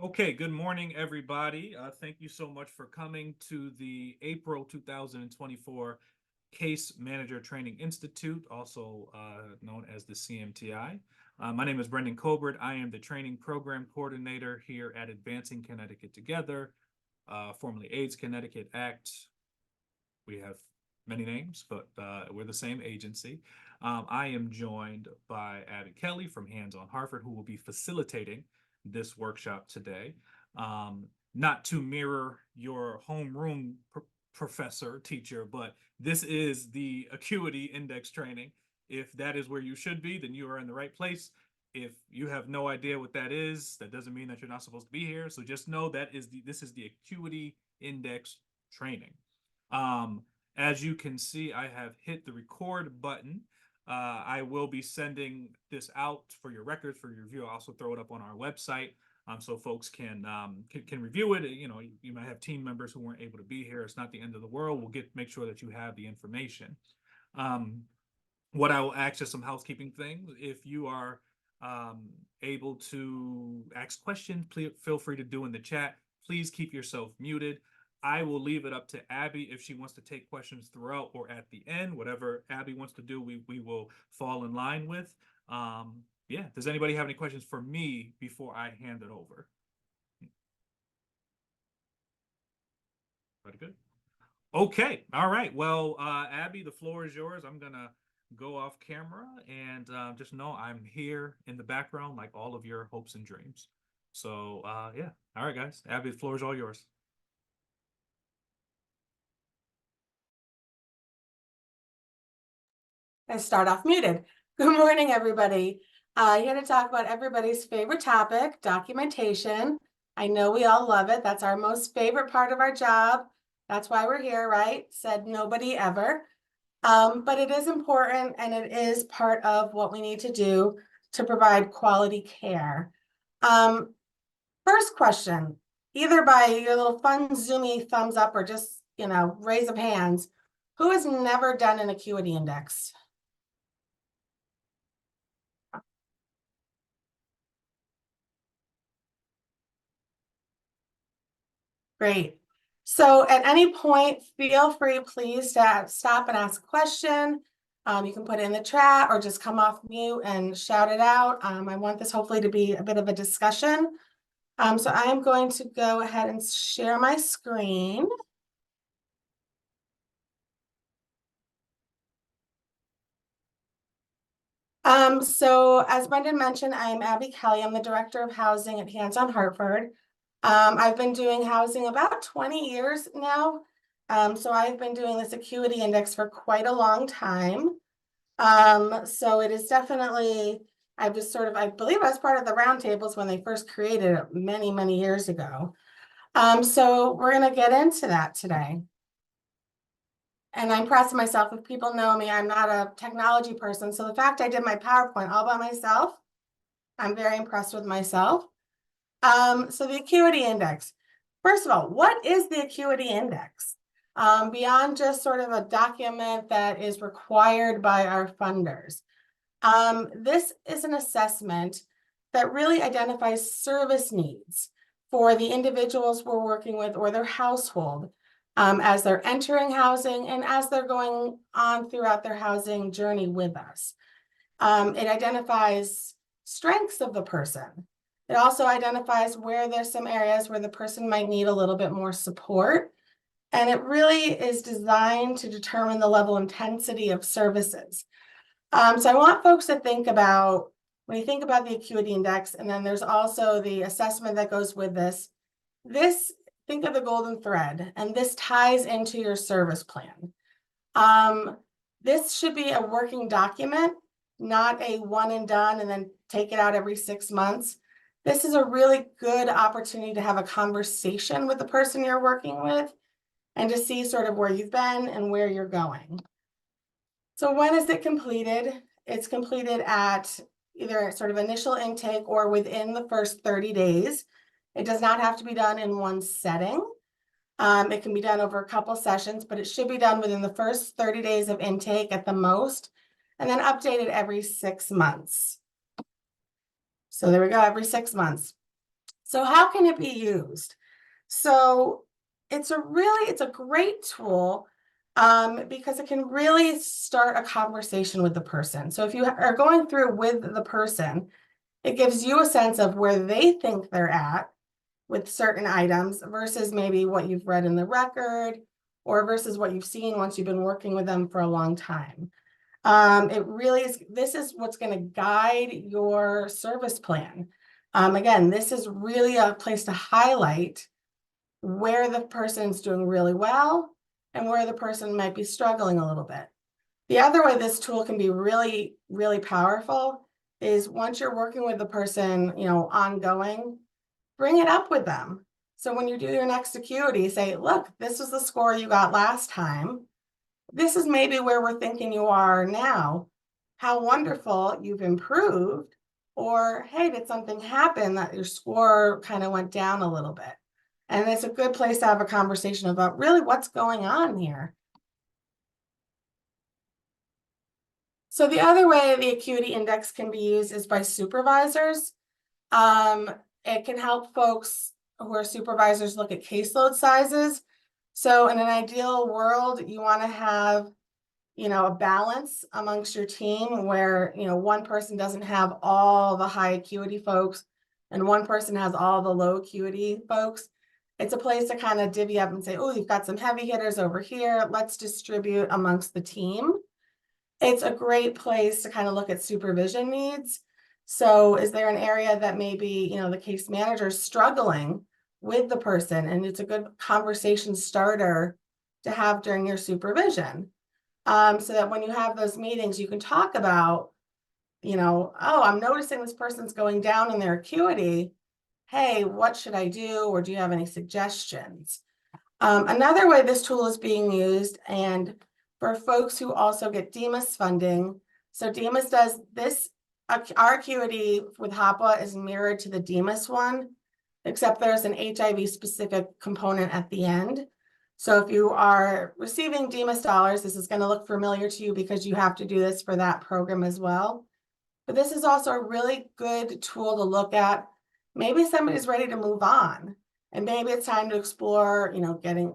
Okay, good morning, everybody. Thank you so much for coming to the April 2024 Case Manager Training Institute, also known as the CMTI. My name is Brendan Colbert. I am the Training Program Coordinator here at Advancing Connecticut Together, formerly AIDS Connecticut ACT. We have many names, but we're the same agency. I am joined by Abby Kelly from Hands on Hartford, who will be facilitating this workshop today. Not to mirror your homeroom professor, teacher, but this is the Acuity Index training. If that is where you should be, then you are in the right place. If you have no idea what that is, that doesn't mean that you're not supposed to be here. So just know this is the Acuity Index training. As you can see, I have hit the record button. I will be sending this out for your records, for your review. I'll also throw it up on our website so folks can review it. You know, you might have team members who weren't able to be here. It's not the end of the world. We'll make sure that you have the information. What I will ask is some housekeeping things. If you are able to ask questions, please feel free to do in the chat. Please keep yourself muted. I will leave it up to Abby if she wants to take questions throughout or at the end. Whatever Abby wants to do, we will fall in line with. Yeah, does anybody have any questions for me before I hand it over? Pretty good. Okay, all right. Well, Abby, the floor is yours. I'm gonna go off camera and just know I'm here in the background like all of your hopes and dreams. So yeah, all right, guys. Abby, the floor is all yours. I start off muted. Good morning, everybody. Here to talk about everybody's favorite topic, documentation. I know we all love it. That's our most favorite part of our job. That's why we're here, right? Said nobody ever. But it is important and it is part of what we need to do to provide quality care. First question, either by your little fun zoomy thumbs up or just, raise of hands. Who has never done an Acuity Index? Great. So at any point, feel free, please, to stop and ask a question. You can put it in the chat or just come off mute and shout it out. I want this hopefully to be a bit of a discussion. So I am going to go ahead and share my screen. So as Brendan mentioned, I'm Abby Kelly. I'm the Director of Housing at Hands on Hartford. I've been doing housing about 20 years now. So I've been doing this Acuity Index for quite a long time. So it is definitely, I believe I was part of the roundtables when they first created it many, many years ago. So we're going to get into that today. And I'm proud of myself. If people know me, I'm not a technology person. So the fact I did my PowerPoint all by myself, I'm very impressed with myself. So the Acuity Index. First of all, what is the Acuity Index? Beyond just sort of a document that is required by our funders. This is an assessment that really identifies service needs for the individuals we're working with or their household as they're entering housing and as they're going on throughout their housing journey with us. It identifies strengths of the person. It also identifies where there's some areas where the person might need a little bit more support. And it really is designed to determine the level of intensity of services. So I want folks to think about, when you think about the Acuity Index, and then there's also the assessment that goes with this, think of the golden thread, and this ties into your service plan. This should be a working document, not a one and done and then take it out every 6 months. This is a really good opportunity to have a conversation with the person you're working with and to see sort of where you've been and where you're going. So when is it completed? It's completed at either sort of initial intake or within the first 30 days. It does not have to be done in one setting. It can be done over a couple sessions, but it should be done within the first 30 days of intake at the most, and then updated every 6 months. So there we go, every 6 months. So how can it be used? So it's a great tool because it can really start a conversation with the person. So if you are going through with the person, it gives you a sense of where they think they're at with certain items versus maybe what you've read in the record or versus what you've seen once you've been working with them for a long time. It really is, this is what's going to guide your service plan. Again, this is really a place to highlight where the person's doing really well and where the person might be struggling a little bit. The other way this tool can be really, really powerful is once you're working with the person, ongoing, bring it up with them. So when you do your next Acuity, say, look, this was the score you got last time. This is maybe where we're thinking you are now. How wonderful you've improved. Or, hey, did something happen that your score kind of went down a little bit? And it's a good place to have a conversation about really what's going on here. So the other way the Acuity Index can be used is by supervisors. It can help folks who are supervisors look at caseload sizes. So in an ideal world, you want to have, a balance amongst your team where, one person doesn't have all the high acuity folks and one person has all the low acuity folks. It's a place to kind of divvy up and say, oh, you've got some heavy hitters over here. Let's distribute amongst the team. It's a great place to kind of look at supervision needs. So is there an area that maybe, the case manager is struggling with the person, and it's a good conversation starter to have during your supervision. So that when you have those meetings, you can talk about, oh, I'm noticing this person's going down in their acuity. Hey, what should I do? Or do you have any suggestions? Another way this tool is being used, and for folks who also get DEMAS funding, so DEMAS does this, our acuity with HAPA is mirrored to the DEMAS one, except there's an HIV specific component at the end. So if you are receiving DEMAS dollars, this is going to look familiar to you because you have to do this for that program as well. But this is also a really good tool to look at. Maybe somebody's ready to move on. And maybe it's time to explore,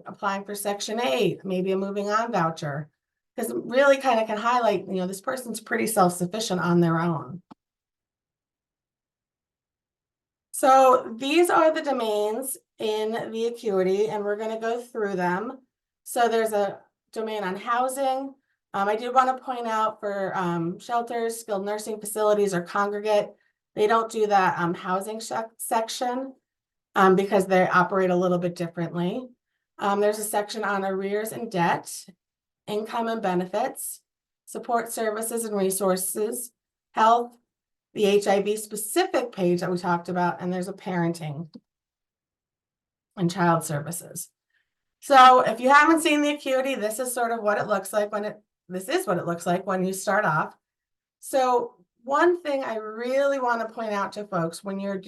applying for Section 8, maybe a moving on voucher. Because it really kind of can highlight, this person's pretty self-sufficient on their own. So these are the domains in the Acuity, and we're going to go through them. So there's a domain on housing. I do want to point out for shelters, skilled nursing facilities, or congregate, they don't do that housing section because they operate a little bit differently. There's a section on arrears and debt, income and benefits, support services and resources, health, the HIV specific page that we talked about, and there's a parenting and child services. So if you haven't seen the Acuity, this is sort of what it looks like when you start off. So one thing I really want to point out to folks when you're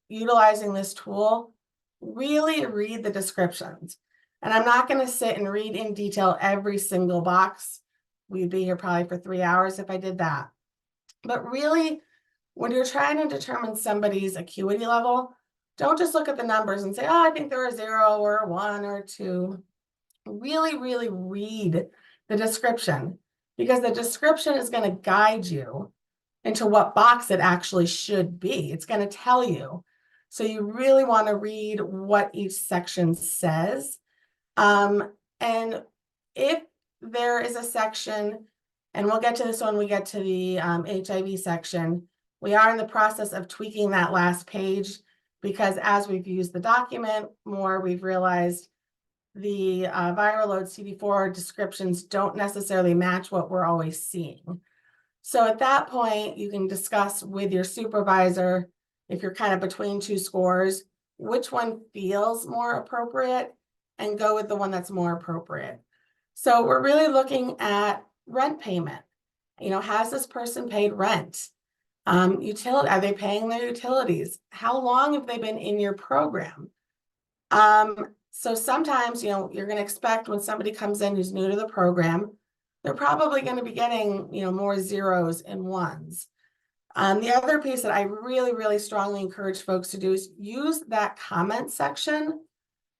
utilizing this tool, really read the descriptions. And I'm not going to sit and read in detail every single box. We'd be here probably for 3 hours if I did that. But really, when you're trying to determine somebody's acuity level, don't just look at the numbers and say, oh, I think they're a 0 or a 1 or a 2. Really, really read the description, because the description is going to guide you into what box it actually should be. It's going to tell you. So you really want to read what each section says. And if there is a section, and we'll get to this when we get to the HIV section, we are in the process of tweaking that last page, because as we've used the document more, we've realized the viral load CD4 descriptions don't necessarily match what we're always seeing. So at that point, you can discuss with your supervisor, if you're kind of between two scores, which one feels more appropriate, and go with the one that's more appropriate. So we're really looking at rent payment. Has this person paid rent? Utility, are they paying their utilities? How long have they been in your program? So sometimes, you're going to expect when somebody comes in who's new to the program, they're probably going to be getting, more zeros and ones. The other piece that I really, really strongly encourage folks to do is use that comment section.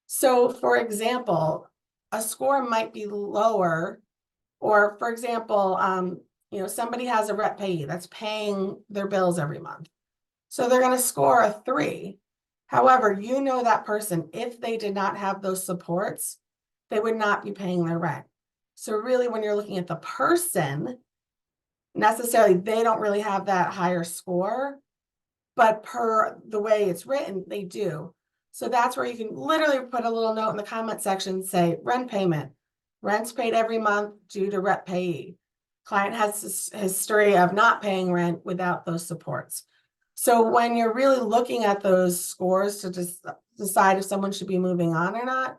So for example, a score might be lower, or for example, somebody has a rep payee that's paying their bills every month. So they're going to score a 3. However, that person, if they did not have those supports, they would not be paying their rent. So really, when you're looking at the person, necessarily, they don't really have that higher score, but per the way it's written, they do. So that's where you can literally put a little note in the comment section, say rent payment. Rent's paid every month due to rep payee. Client has this history of not paying rent without those supports. So when you're really looking at those scores to just decide if someone should be moving on or not,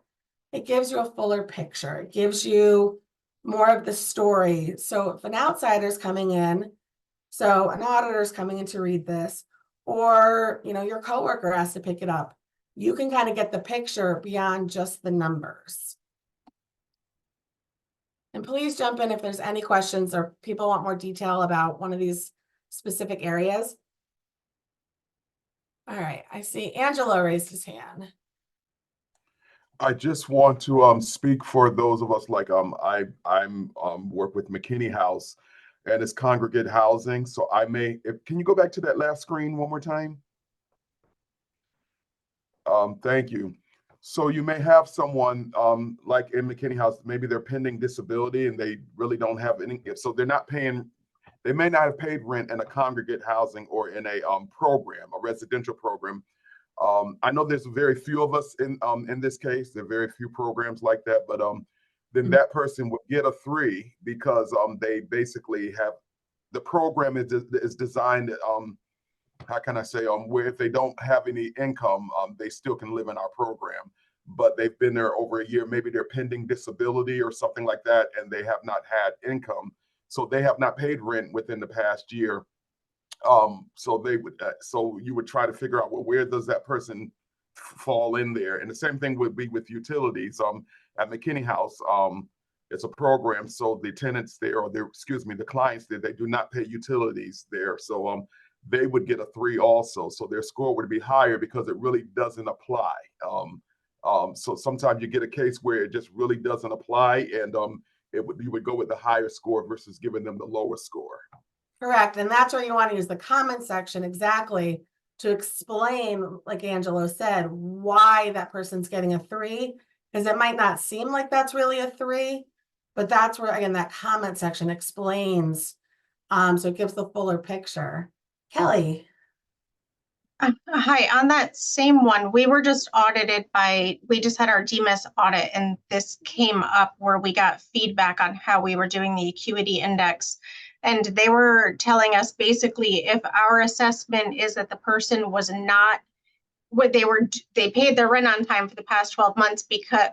it gives you a fuller picture. It gives you more of the story. So if an outsider's coming in, so an auditor's coming in to read this, or your coworker has to pick it up, you can kind of get the picture beyond just the numbers. And please jump in if there's any questions or people want more detail about one of these specific areas. All right, I see Angelo raised his hand. I just want to speak for those of us like I'm work with McKinney House, and it's congregate housing. So can you go back to that last screen one more time? Thank you. So you may have someone like in McKinney House, maybe they're pending disability and they really don't have any, so they're not paying. They may not have paid rent in a congregate housing or in a program, a residential program. I know there's very few of us in this case. There are very few programs like that, but then that person would get a 3 because they basically have the program is designed. How can I say where if they don't have any income, they still can live in our program, but they've been there over a year. Maybe they're pending disability or something like that, and they have not had income, so they have not paid rent within the past year. So they would, so you would try to figure out, well, where does that person fall in there? And the same thing would be with utilities. At McKinney House, it's a program, so the tenants there, or the clients there, they do not pay utilities there. So they would get a 3 also. So their score would be higher because it really doesn't apply. So sometimes you get a case where it just really doesn't apply, and you would go with the higher score versus giving them the lower score. Correct. And that's where you want to use the comment section exactly to explain, like Angelo said, why that person's getting a 3, because it might not seem like that's really a 3, but that's where, again, that comment section explains. So it gives the fuller picture. Kelly. Hi, on that same one, we were just audited we just had our DMIS audit, and this came up where we got feedback on how we were doing the Acuity index. And they were telling us basically if our assessment is that the person was not what they paid their rent on time for the past 12 months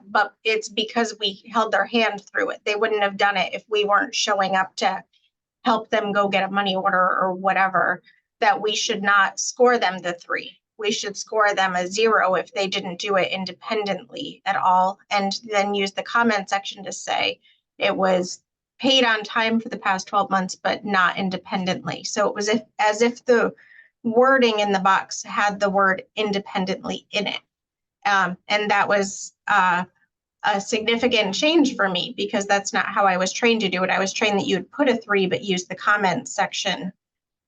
but it's because we held their hand through it. They wouldn't have done it if we weren't showing up to help them go get a money order or whatever, that we should not score them the 3. We should score them a 0 if they didn't do it independently at all, and then use the comment section to say it was paid on time for the past 12 months, but not independently. So it was as if the wording in the box had the word independently in it. And that was a significant change for me, because that's not how I was trained to do it. I was trained that you would put a 3, but use the comment section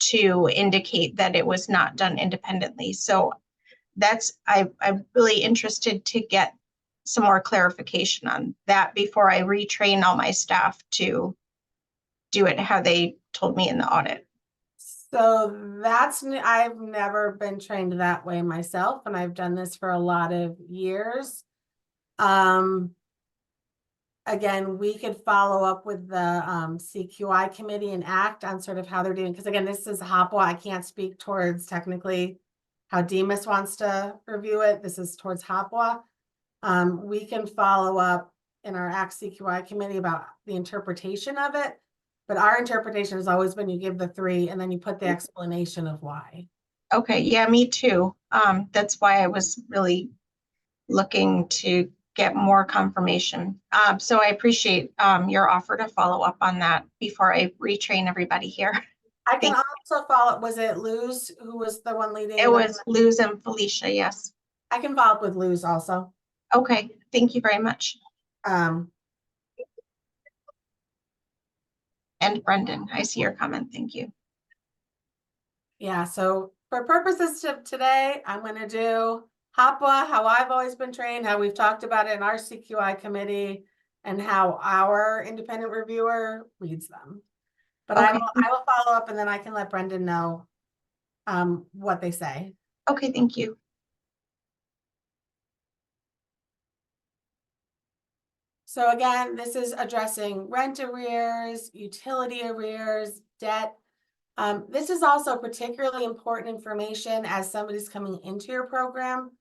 to indicate that it was not done independently. So I'm really interested to get some more clarification on that before I retrain all my staff to do it how they told me in the audit. So I've never been trained that way myself, and I've done this for a lot of years. Again, we could follow up with the CQI committee and ACT on sort of how they're doing, because again, this is HOPWA. I can't speak towards technically how DMIS wants to review it. This is towards HOPWA. We can follow up in our ACT CQI committee about the interpretation of it, but our interpretation has always been you give the 3 and then you put the explanation of why. Okay, yeah, me too. That's why I was really looking to get more confirmation. So I appreciate your offer to follow up on that before I retrain everybody here. I can Thank- also follow, was it Luz who was the one leading? It the- was Luz and Felicia, yes. I can follow up with Luz also. Okay, thank you very much. Um, And Brendan, I see your comment, thank you. yeah, so for purposes of today, I'm gonna do HAPA, how I've always been trained, how we've talked about it in our CQI committee, and how our independent reviewer reads them. But I Okay. will follow up and then I can let Brendan know what they say. Okay, thank you. So again, this is addressing rent arrears, utility arrears, debt. This is also particularly important information as somebody's coming into your program,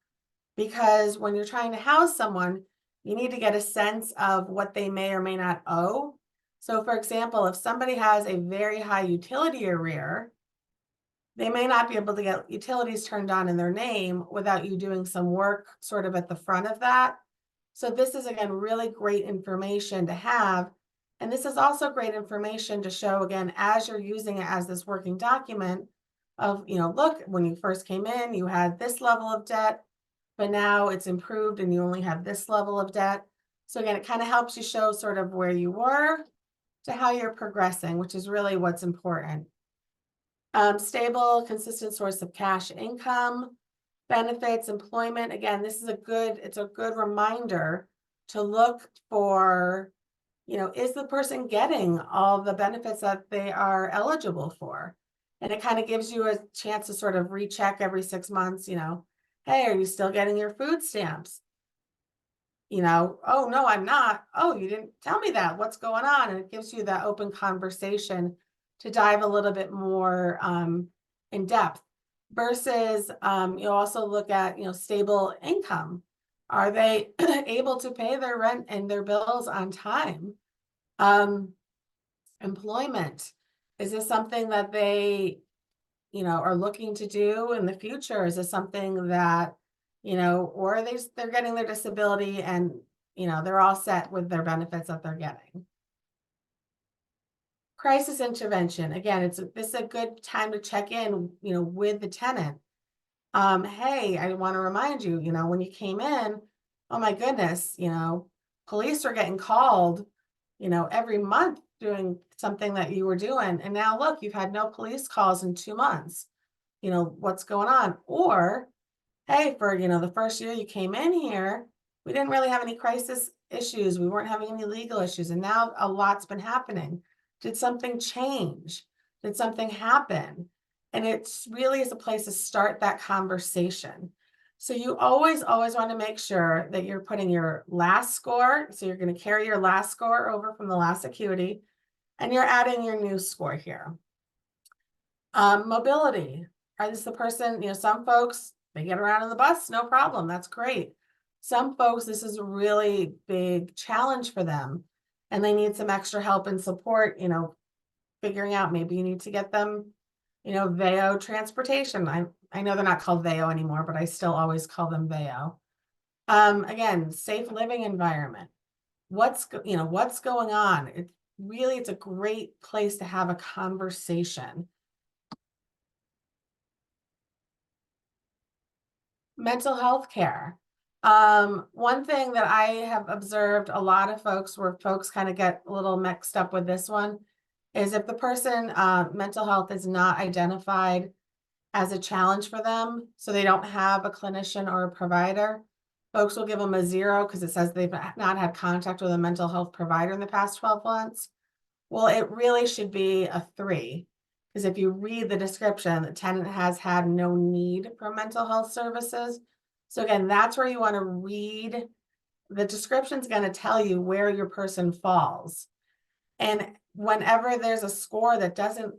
because when you're trying to house someone, you need to get a sense of what they may or may not owe. So for example, if somebody has a very high utility arrear, they may not be able to get utilities turned on in their name without you doing some work sort of at the front of that. So this is, again, really great information to have. And this is also great information to show, again, as you're using it as this working document of, look, when you first came in, you had this level of debt, but now it's improved and you only have this level of debt. So again, it kind of helps you show sort of where you were to how you're progressing, which is really what's important. Stable, consistent source of cash income, benefits, employment. Again, it's a good reminder to look for, is the person getting all the benefits that they are eligible for? And it kind of gives you a chance to sort of recheck every 6 months, hey, are you still getting your food stamps? Oh, no, I'm not. Oh, you didn't tell me that. What's going on? And it gives you that open conversation to dive a little bit more in depth. Versus you also look at, stable income. Are they able to pay their rent and their bills on time? Employment. Is this something that they, are looking to do in the future? Is this something that, or are they're getting their disability and, they're all set with their benefits that they're getting? Crisis intervention. Again, this is a good time to check in, with the tenant. Hey, I want to remind you, when you came in, oh my goodness, police are getting called, every month doing something that you were doing. And now look, you've had no police calls in 2 months. What's going on? Or, hey, for, the first year you came in here, we didn't really have any crisis issues. We weren't having any legal issues. And now a lot's been happening. Did something change? Did something happen? And it's really is a place to start that conversation. So you always want to make sure that you're putting your last score. So you're going to carry your last score over from the last acuity, and you're adding your new score here. Mobility. Is the person, some folks, they get around on the bus, no problem. That's great. Some folks, this is a really big challenge for them, and they need some extra help and support, figuring out maybe you need to get them, VEO transportation. I know they're not called VEO anymore, but I still always call them VEO. Again, safe living environment. What's going on? It's a great place to have a conversation. Mental health care. One thing that I have observed a lot of folks where folks kind of get a little mixed up with this one is if the person mental health is not identified as a challenge for them, so they don't have a clinician or a provider, folks will give them a 0 because it says they've not had contact with a mental health provider in the past 12 months. Well, it really should be a 3, because if you read the description, the tenant has had no need for mental health services. So again, that's where you want to read. The description is going to tell you where your person falls. And whenever there's a score that doesn't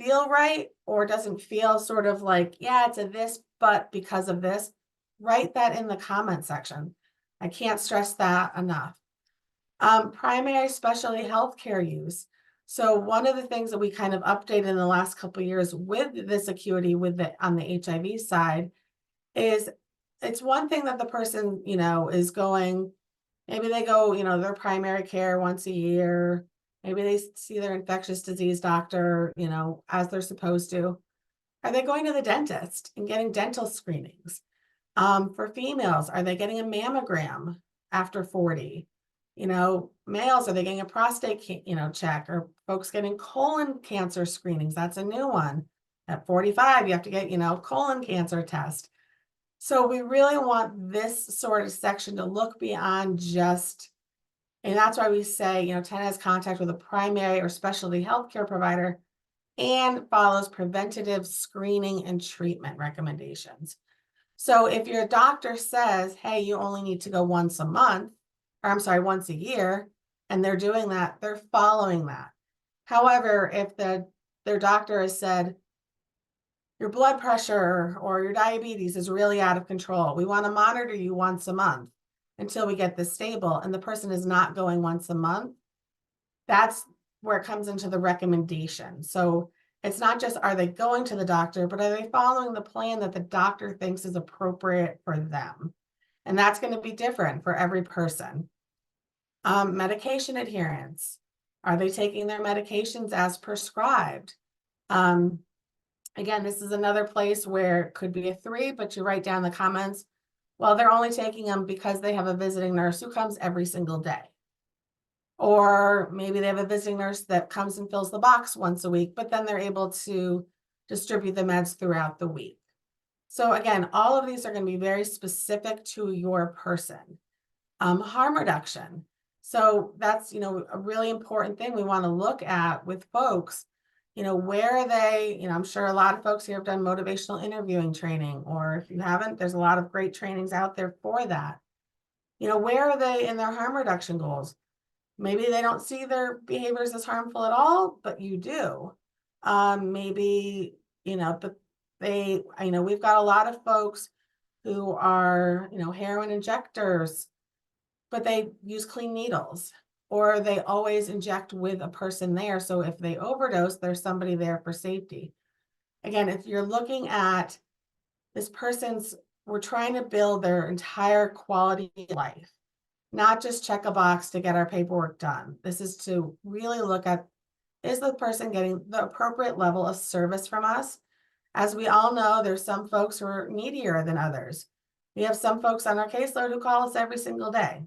feel right or doesn't feel sort of like, yeah, it's a this, but because of this, write that in the comment section. I can't stress that enough. Primary specialty healthcare use. So one of the things that we kind of updated in the last couple of years with this acuity on the HIV side is it's one thing that the person, is going, maybe they go, their primary care once a year, Maybe they see their infectious disease doctor, you know, as they're supposed to. Are they going to the dentist and getting dental screenings? For females, are they getting a mammogram after 40? You know, males, are they getting a prostate, check? Or folks getting colon cancer screenings? That's a new one. At 45, you have to get, colon cancer test. So we really want this sort of section to look beyond just, and that's why we say, tenant has contact with a primary or specialty healthcare provider and follows preventative screening and treatment recommendations. So if your doctor says, hey, you only need to go once a month, or I'm sorry, once a year, and they're doing that, they're following that. However, if their doctor has said, your blood pressure or your diabetes is really out of control, we want to monitor you once a month until we get this stable, and the person is not going once a month, that's where it comes into the recommendation. So it's not just, are they going to the doctor, but are they following the plan that the doctor thinks is appropriate for them? And that's going to be different for every person. Medication adherence. Are they taking their medications as prescribed? Again, this is another place where it could be a 3, but you write down the comments. Well, they're only taking them because they have a visiting nurse who comes every single day. Or maybe they have a visiting nurse that comes and fills the box once a week, but then they're able to distribute the meds throughout the week. So again, all of these are going to be very specific to your person. Harm reduction. So that's, a really important thing we want to look at with folks. Where are they? I'm sure a lot of folks here have done motivational interviewing training, or if you haven't, there's a lot of great trainings out there for that. Where are they in their harm reduction goals? Maybe they don't see their behaviors as harmful at all, but you do. Maybe, but we've got a lot of folks who are, heroin injectors, but they use clean needles, or they always inject with a person there. So if they overdose, there's somebody there for safety. Again, if you're looking at this we're trying to build their entire quality of life. Not just check a box to get our paperwork done. This is to really look at, is the person getting the appropriate level of service from us? As we all know, there's some folks who are needier than others. We have some folks on our caseload who call us every single day.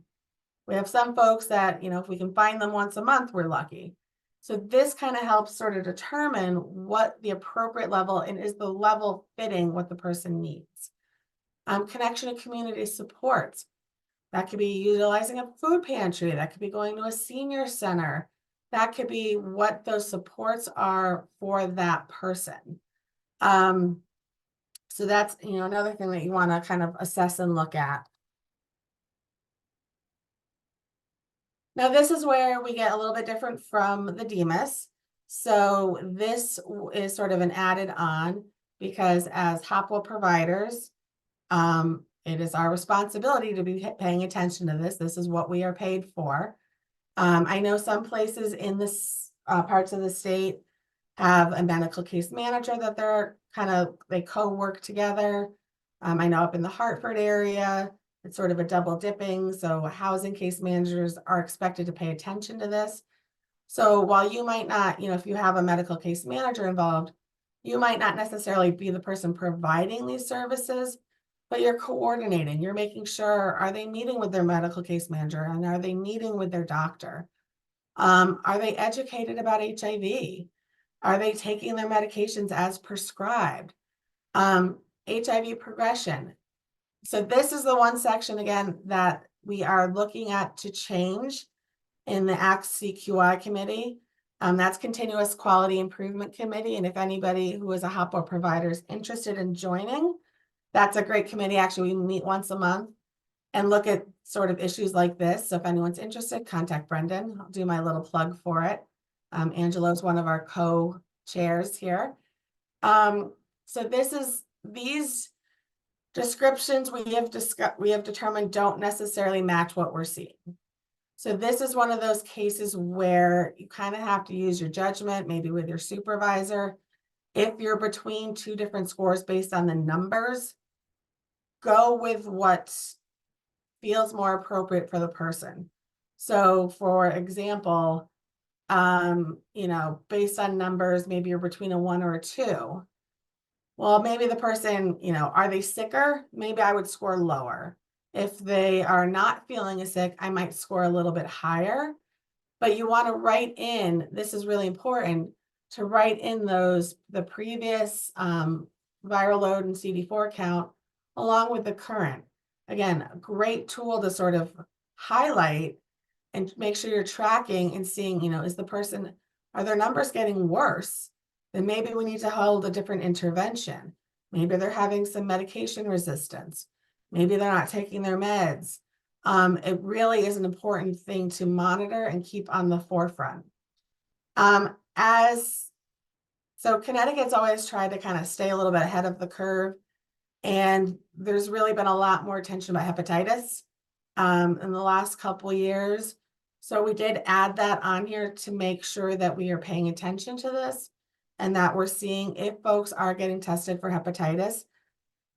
We have some folks that, if we can find them once a month, we're lucky. So this kind of helps sort of determine what the appropriate level, and is the level fitting what the person needs. Connection to community supports. That could be utilizing a food pantry. That could be going to a senior center. That could be what those supports are for that person. So that's, another thing that you want to kind of assess and look at. Now, this is where we get a little bit different from the DEMIS. So this is sort of an added on, because as HOPWA providers, it is our responsibility to be paying attention to this. This is what we are paid for. I know some places in this parts of the state have a medical case manager that they co-work together. I know up in the Hartford area, it's sort of a double dipping. So housing case managers are expected to pay attention to this. So while you might not, if you have a medical case manager involved, you might not necessarily be the person providing these services, but you're coordinating, you're making sure, are they meeting with their medical case manager, and are they meeting with their doctor? Are they educated about HIV? Are they taking their medications as prescribed? HIV progression. So this is the one section, again, that we are looking at to change in the ACT-CQI committee. That's Continuous Quality Improvement Committee. And if anybody who is a HOPWA provider is interested in joining, that's a great committee. Actually, we meet once a month and look at sort of issues like this. So if anyone's interested, contact Brendan. I'll do my little plug for it. Angelo's one of our co-chairs here. So these descriptions we have determined don't necessarily match what we're seeing. So this is one of those cases where you kind of have to use your judgment, maybe with your supervisor. If you're between two different scores based on the numbers, go with what feels more appropriate for the person. So for example, you know, based on numbers, maybe you're between a 1 or a 2. Well, maybe the person, you know, are they sicker? Maybe I would score lower. If they are not feeling as sick, I might score a little bit higher. But you want to write in, this is really important, to write in the previous viral load and CD4 count along with the current. Again, a great tool to sort of highlight and make sure you're tracking and seeing, you know, are their numbers getting worse? Then maybe we need to hold a different intervention. Maybe they're having some medication resistance. Maybe they're not taking their meds. It really is an important thing to monitor and keep on the forefront. So Connecticut's always tried to kind of stay a little bit ahead of the curve. And there's really been a lot more attention about hepatitis in the last couple years. So we did add that on here to make sure that we are paying attention to this and that we're seeing if folks are getting tested for hepatitis,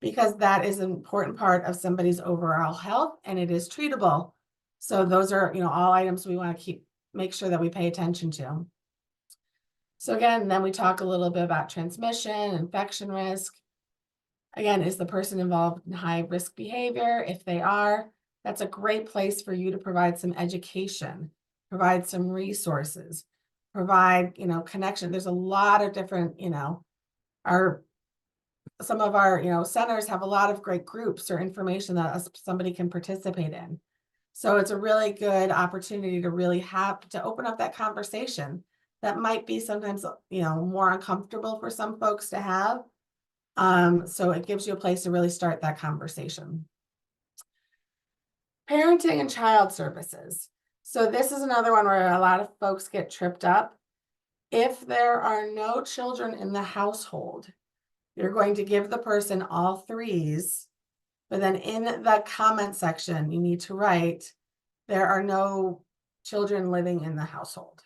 because that is an important part of somebody's overall health and it is treatable. So those are, you know, all items we want to make sure that we pay attention to. So again, then we talk a little bit about transmission, infection risk. Again, is the person involved in high risk behavior? If they are, that's a great place for you to provide some education, provide some resources, provide, you know, connection. There's a lot of different, you know, some of our, you know, centers have a lot of great groups or information that somebody can participate in. So it's a really good opportunity to really have to open up that conversation that might be sometimes, you know, more uncomfortable for some folks to have. So it gives you a place to really start that conversation. Parenting and child services. So this is another one where a lot of folks get tripped up. If there are no children in the household, you're going to give the person all 3s, but then in the comment section, you need to write, there are no children living in the household.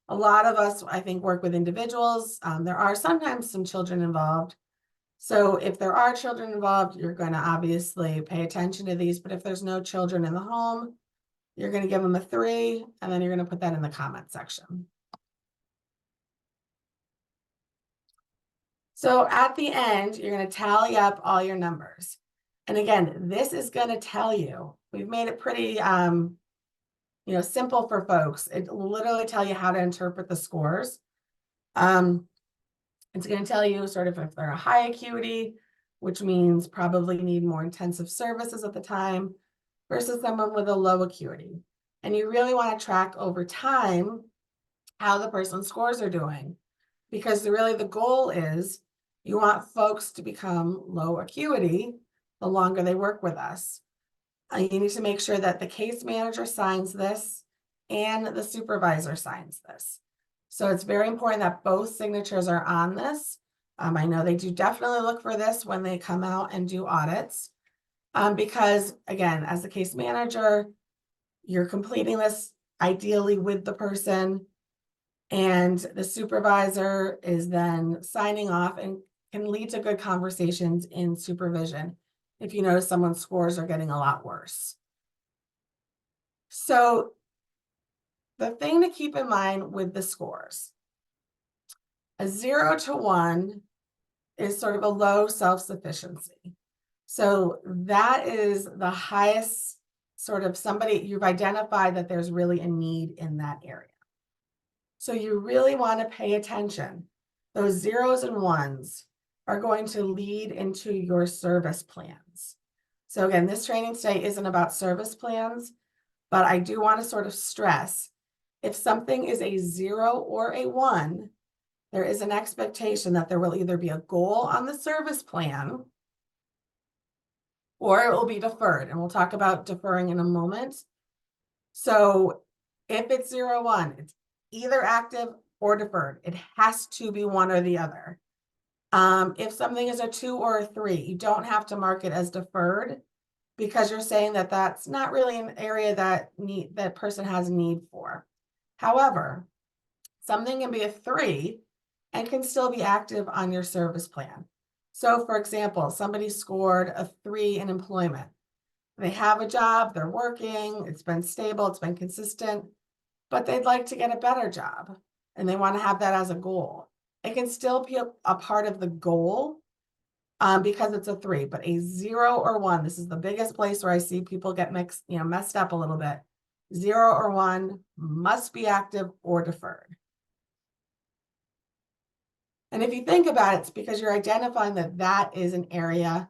A lot of us, I think, work with individuals. There are sometimes some children involved. So if there are children involved, you're going to obviously pay attention to these. But if there's no children in the home, you're going to give them a 3, and then you're going to put that in the comment section. So at the end, you're going to tally up all your numbers. And again, this is going to tell you, we've made it pretty, you know, simple for folks. It literally tell you how to interpret the scores. It's going to tell you sort of if they're a high acuity, which means probably need more intensive services at the time, versus someone with a low acuity. And you really want to track over time how the person's scores are doing, because really the goal is you want folks to become low acuity the longer they work with us. You need to make sure that the case manager signs this and the supervisor signs this. So it's very important that both signatures are on this. I know they do definitely look for this when they come out and do audits, because again, as the case manager, you're completing this ideally with the person, and the supervisor is then signing off and can lead to good conversations in supervision if you notice someone's scores are getting a lot worse. So the thing to keep in mind with the scores, a 0 to 1 is sort of a low self-sufficiency. So that is the highest sort of somebody, you've identified that there's really a need in that area. So you really want to pay attention. Those 0s and 1s are going to lead into your service plans. So again, this training today isn't about service plans, but I do want to sort of stress, if something is a 0 or a 1, there is an expectation that there will either be a goal on the service plan or it will be deferred. And we'll talk about deferring in a moment. So if it's 0-1, it's either active or deferred. It has to be one or the other. If something is a 2 or a 3, you don't have to mark it as deferred, because you're saying that that's not really an area that person has need for. However, something can be a 3 and can still be active on your service plan. So for example, somebody scored a 3 in employment. They have a job, they're working, it's been stable, it's been consistent. but they'd like to get a better job and they want to have that as a goal. It can still be a part of the goal because it's a 3, but a 0 or 1, this is the biggest place where I see people get messed up a little bit. 0 or 1 must be active or deferred. And if you think about it, it's because you're identifying that that is an area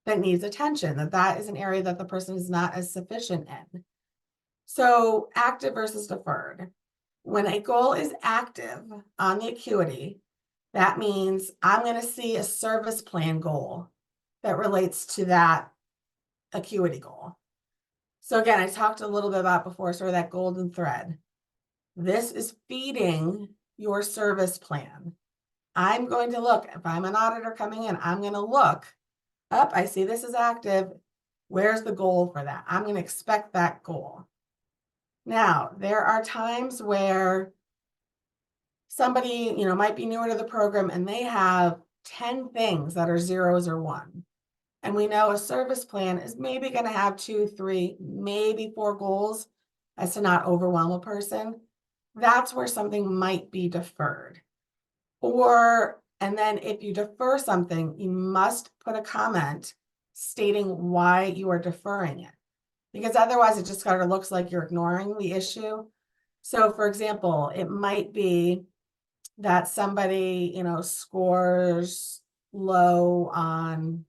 that needs attention, that is an area that the person is not as sufficient in. So active versus deferred. When a goal is active on the Acuity, that means I'm going to see a service plan goal that relates to that Acuity goal. So again, I talked a little bit about before, sort of that golden thread. This is feeding your service plan. I'm going to look, if I'm an auditor coming in, I'm going to look up, I see this is active. Where's the goal for that? I'm going to expect that goal. Now, there are times where somebody, might be newer to the program and they have 10 things that are 0s or 1. And we know a service plan is maybe going to have 2, 3, maybe 4 goals as to not overwhelm a person. That's where something might be deferred. And then if you defer something, you must put a comment stating why you are deferring it. Because otherwise it just kind of looks like you're ignoring the issue. So for example, it might be that somebody, scores low on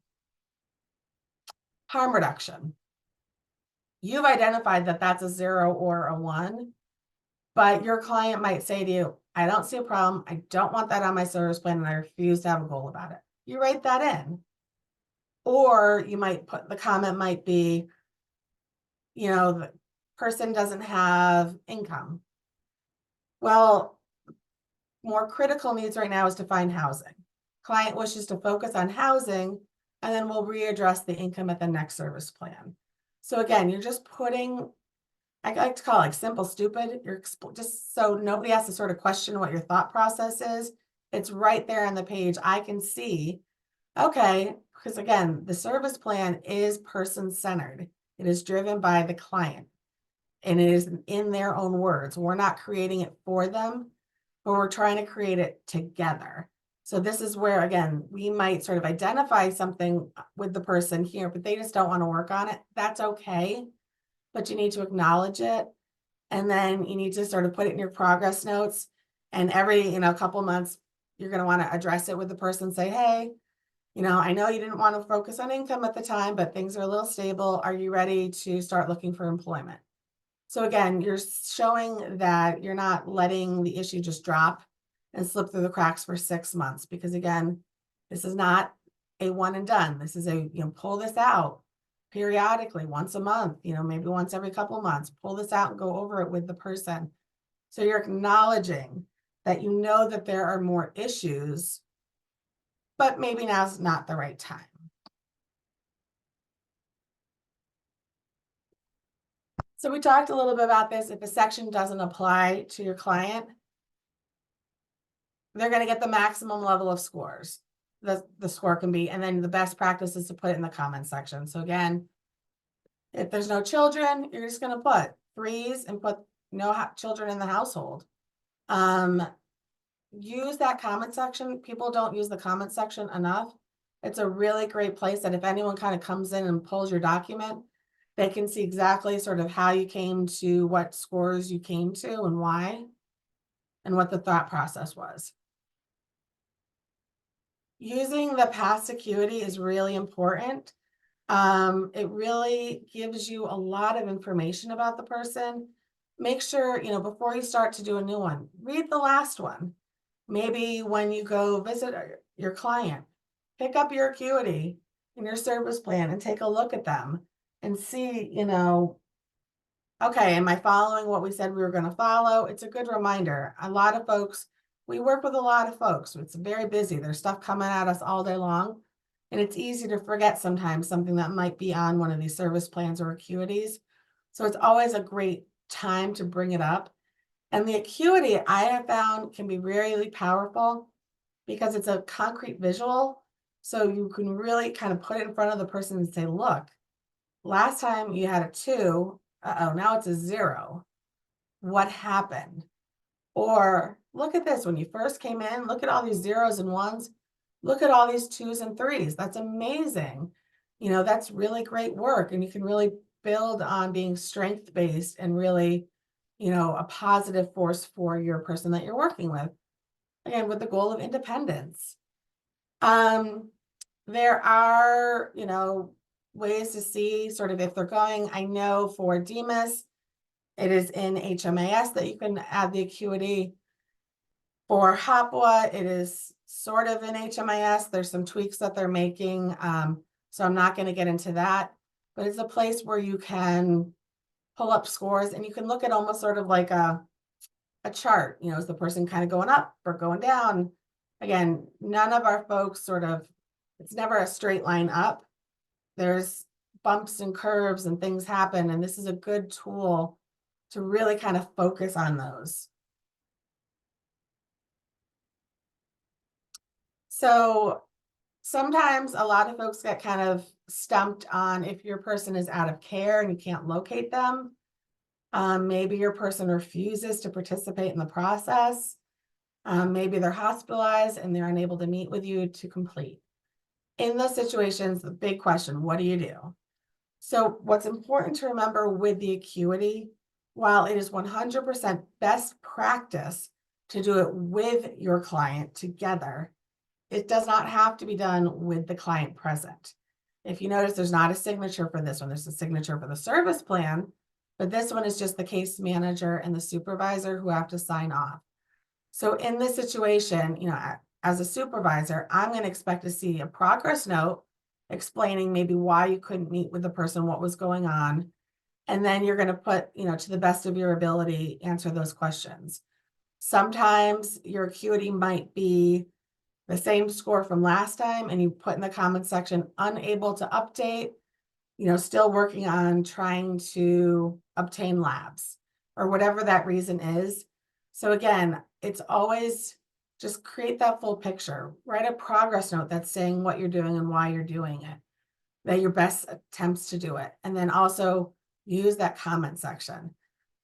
harm reduction. You've identified that that's a 0 or a 1, but your client might say to you, I don't see a problem. I don't want that on my service plan and I refuse to have a goal about it. You write that in. Or you might put, the comment might be, the person doesn't have income. Well, more critical needs right now is to find housing. Client wishes to focus on housing, and then we'll readdress the income at the next service plan. So again, you're just putting, I like to call it like simple, stupid. You're just so nobody has to sort of question what your thought process is. It's right there on the page. I can see, okay, because again, the service plan is person-centered. It is driven by the client and it is in their own words. We're not creating it for them, but we're trying to create it together. So this is where, again, we might sort of identify something with the person here, but they just don't want to work on it. That's okay, but you need to acknowledge it. And then you need to sort of put it in your progress notes. And every, couple months, you're going to want to address it with the person, say, hey, I know you didn't want to focus on income at the time, but things are a little stable. Are you ready to start looking for employment? So again, you're showing that you're not letting the issue just drop and slip through the cracks for 6 months, because again, this is not a one and done. This is a, pull this out periodically, once a month, maybe once every couple of months, pull this out and go over it with the person. So you're acknowledging that that there are more issues, but maybe now's not the right time. So we talked a little bit about this. If a section doesn't apply to your client, they're going to get the maximum level of scores. The score can be, and then the best practice is to put it in the comment section. So again, if there's no children, you're just going to put 3s and put no children in the household. Use that comment section. People don't use the comment section enough. It's a really great place that if anyone kind of comes in and pulls your document, they can see exactly sort of how you came to what scores you came to and why, and what the thought process was. Using the past acuity is really important. It really gives you a lot of information about the person. Make sure, before you start to do a new one, read the last one. Maybe when you go visit your client, pick up your acuity and your service plan and take a look at them and see, okay, am I following what we said we were going to follow? It's a good reminder. A lot of folks, we work with a lot of folks. It's very busy. There's stuff coming at us all day long. And it's easy to forget sometimes something that might be on one of these service plans or acuities. So it's always a great time to bring it up. And the acuity I have found can be really powerful because it's a concrete visual. So you can really kind of put it in front of the person and say, look, last time you had a 2, now it's a 0. what happened? Or look at this, when you first came in, look at all these zeros and ones. Look at all these 2s and 3s. That's amazing. You know, that's really great work. And you can really build on being strength-based and really, you know, a positive force for your person that you're working with. Again, with the goal of independence. There are, you know, ways to see sort of if they're going. I know for DEMIS, it is in HMAS that you can add the acuity. For HAPWA, it is sort of in HMIS. There's some tweaks that they're making. So I'm not going to get into that, but it's a place where you can pull up scores and you can look at almost sort of like a chart. You know, is the person kind of going up or going down? Again, none of our folks sort of, it's never a straight line up. There's bumps and curves and things happen. And this is a good tool to really kind of focus on those. So sometimes a lot of folks get kind of stumped on if your person is out of care and you can't locate them. Maybe your person refuses to participate in the process. Maybe they're hospitalized and they're unable to meet with you to complete. In those situations, the big question, what do you do? So what's important to remember with the acuity, while it is 100% best practice to do it with your client together, it does not have to be done with the client present. If you notice, there's not a signature for this one. There's a signature for the service plan, but this one is just the case manager and the supervisor who have to sign off. So in this situation, you know, as a supervisor, I'm going to expect to see a progress note explaining maybe why you couldn't meet with the person, what was going on. And then you're going to put, you know, to the best of your ability, answer those questions. Sometimes your acuity might be the same score from last time and you put in the comment section, unable to update, you know, still working on trying to obtain labs or whatever that reason is. So again, it's always just create that full picture, write a progress note that's saying what you're doing and why you're doing it, that your best attempts to do it. And then also use that comment section.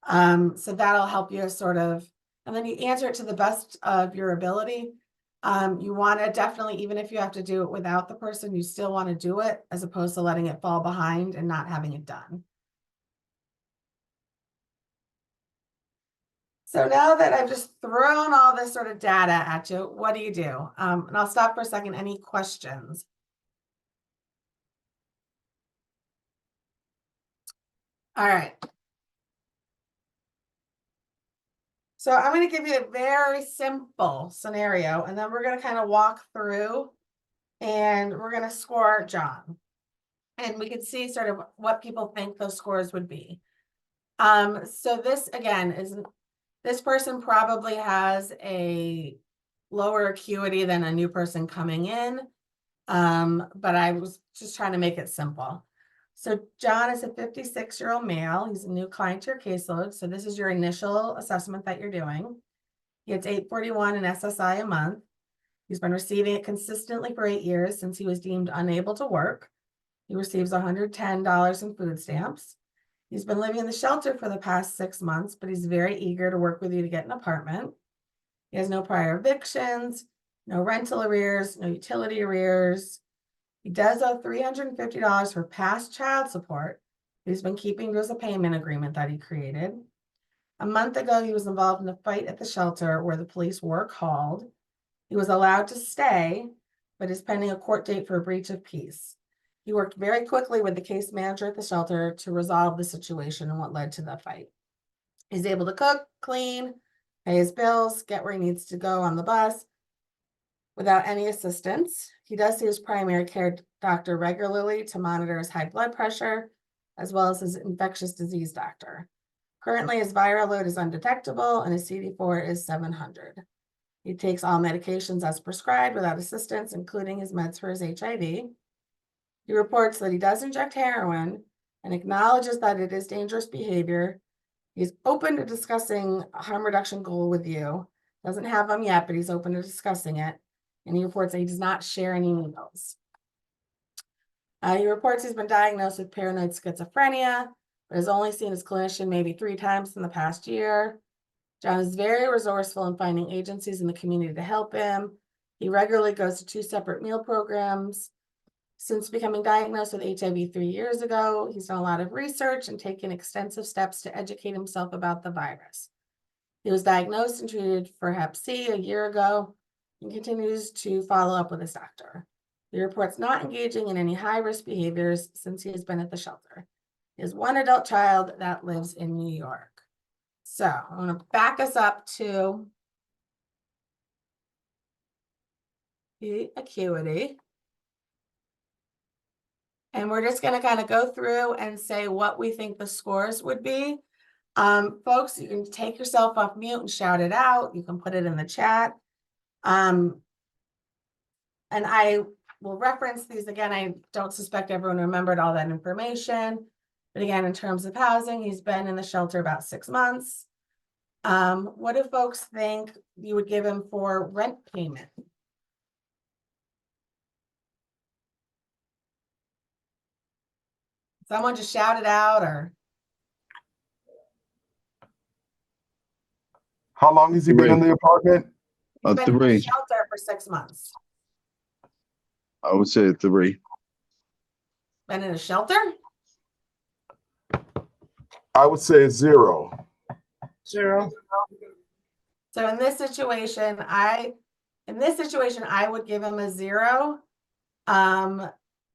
So that'll help you sort of, and then you answer it to the best of your ability. You want to definitely, even if you have to do it without the person, you still want to do it as opposed to letting it fall behind and not having it done. So now that I've just thrown all this sort of data at you, what do you do? And I'll stop for a second. Any questions? All right. So I'm going to give you a very simple scenario, and then we're going to kind of walk through and we're going to score John. And we can see sort of what people think those scores would be. So this again is, this person probably has a lower acuity than a new person coming in. But I was just trying to make it simple. So John is a 56-year-old male. He's a new client to your caseload. So this is your initial assessment that you're doing. He gets $841 in SSI a month. He's been receiving it consistently for 8 years since he was deemed unable to work. He receives $110 in food stamps. He's been living in the shelter for the past 6 months, but he's very eager to work with you to get an apartment. He has no prior evictions, no rental arrears, no utility arrears. He does owe $350 for past child support. He's been keeping to his payment agreement that he created. A month ago, he was involved in a fight at the shelter where the police were called. He was allowed to stay, but is pending a court date for a breach of peace. He worked very quickly with the case manager at the shelter to resolve the situation and what led to the fight. He's able to cook, clean, pay his bills, get where he needs to go on the bus without any assistance. He does see his primary care doctor regularly to monitor his high blood pressure, as well as his infectious disease doctor. Currently, his viral load is undetectable and his CD4 is 700. He takes all medications as prescribed without assistance, including his meds for his HIV. He reports that he does inject heroin and acknowledges that it is dangerous behavior. He's open to discussing a harm reduction goal with you. Doesn't have them yet, but he's open to discussing it. And he reports that he does not share any needles. He reports he's been diagnosed with paranoid schizophrenia, but has only seen his clinician maybe 3 times in the past year. John is very resourceful in finding agencies in the community to help him. He regularly goes to 2 separate meal programs. Since becoming diagnosed with HIV 3 years ago, he's done a lot of research and taken extensive steps to educate himself about the virus. He was diagnosed and treated for Hep C a year ago and continues to follow up with his doctor. He reports not engaging in any high-risk behaviors since he has been at the shelter. He has 1 adult child that lives in New York. So I'm going to back us up to the Acuity. And we're just going to kind of go through and say what we think the scores would be. Folks, you can take yourself off mute and shout it out. You can put it in the chat. And I will reference these again. I don't suspect everyone remembered all that information. But again, in terms of housing, he's been in the shelter about 6 months. What do folks think you would give him for rent payment? Someone just shout it out, or How long has he been in the apartment? he's been in the 3. shelter for 6 months. I would say 3. Been in a shelter? I would say 0. 0. So in this situation, I would give him a 0.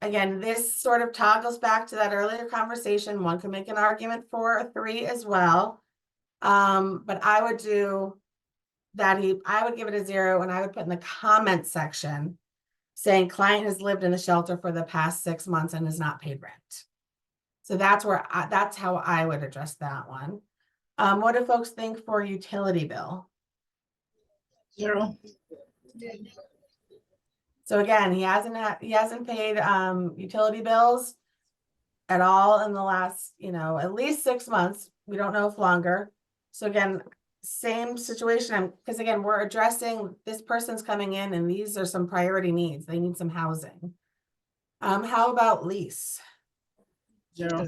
Again, this sort of toggles back to that earlier conversation. One could make an argument for a 3 as well. But I would do that. I would give it a 0, and I would put in the comment section saying client has lived in the shelter for the past 6 months and has not paid rent. So that's how I would address that one. What do folks think for utility bill? 0. So again, he hasn't paid utility bills at all in the last, at least 6 months. We don't know if longer. So again, same situation. Because again, we're addressing this person's coming in, and these are some priority needs. They need some housing. How about lease? 0.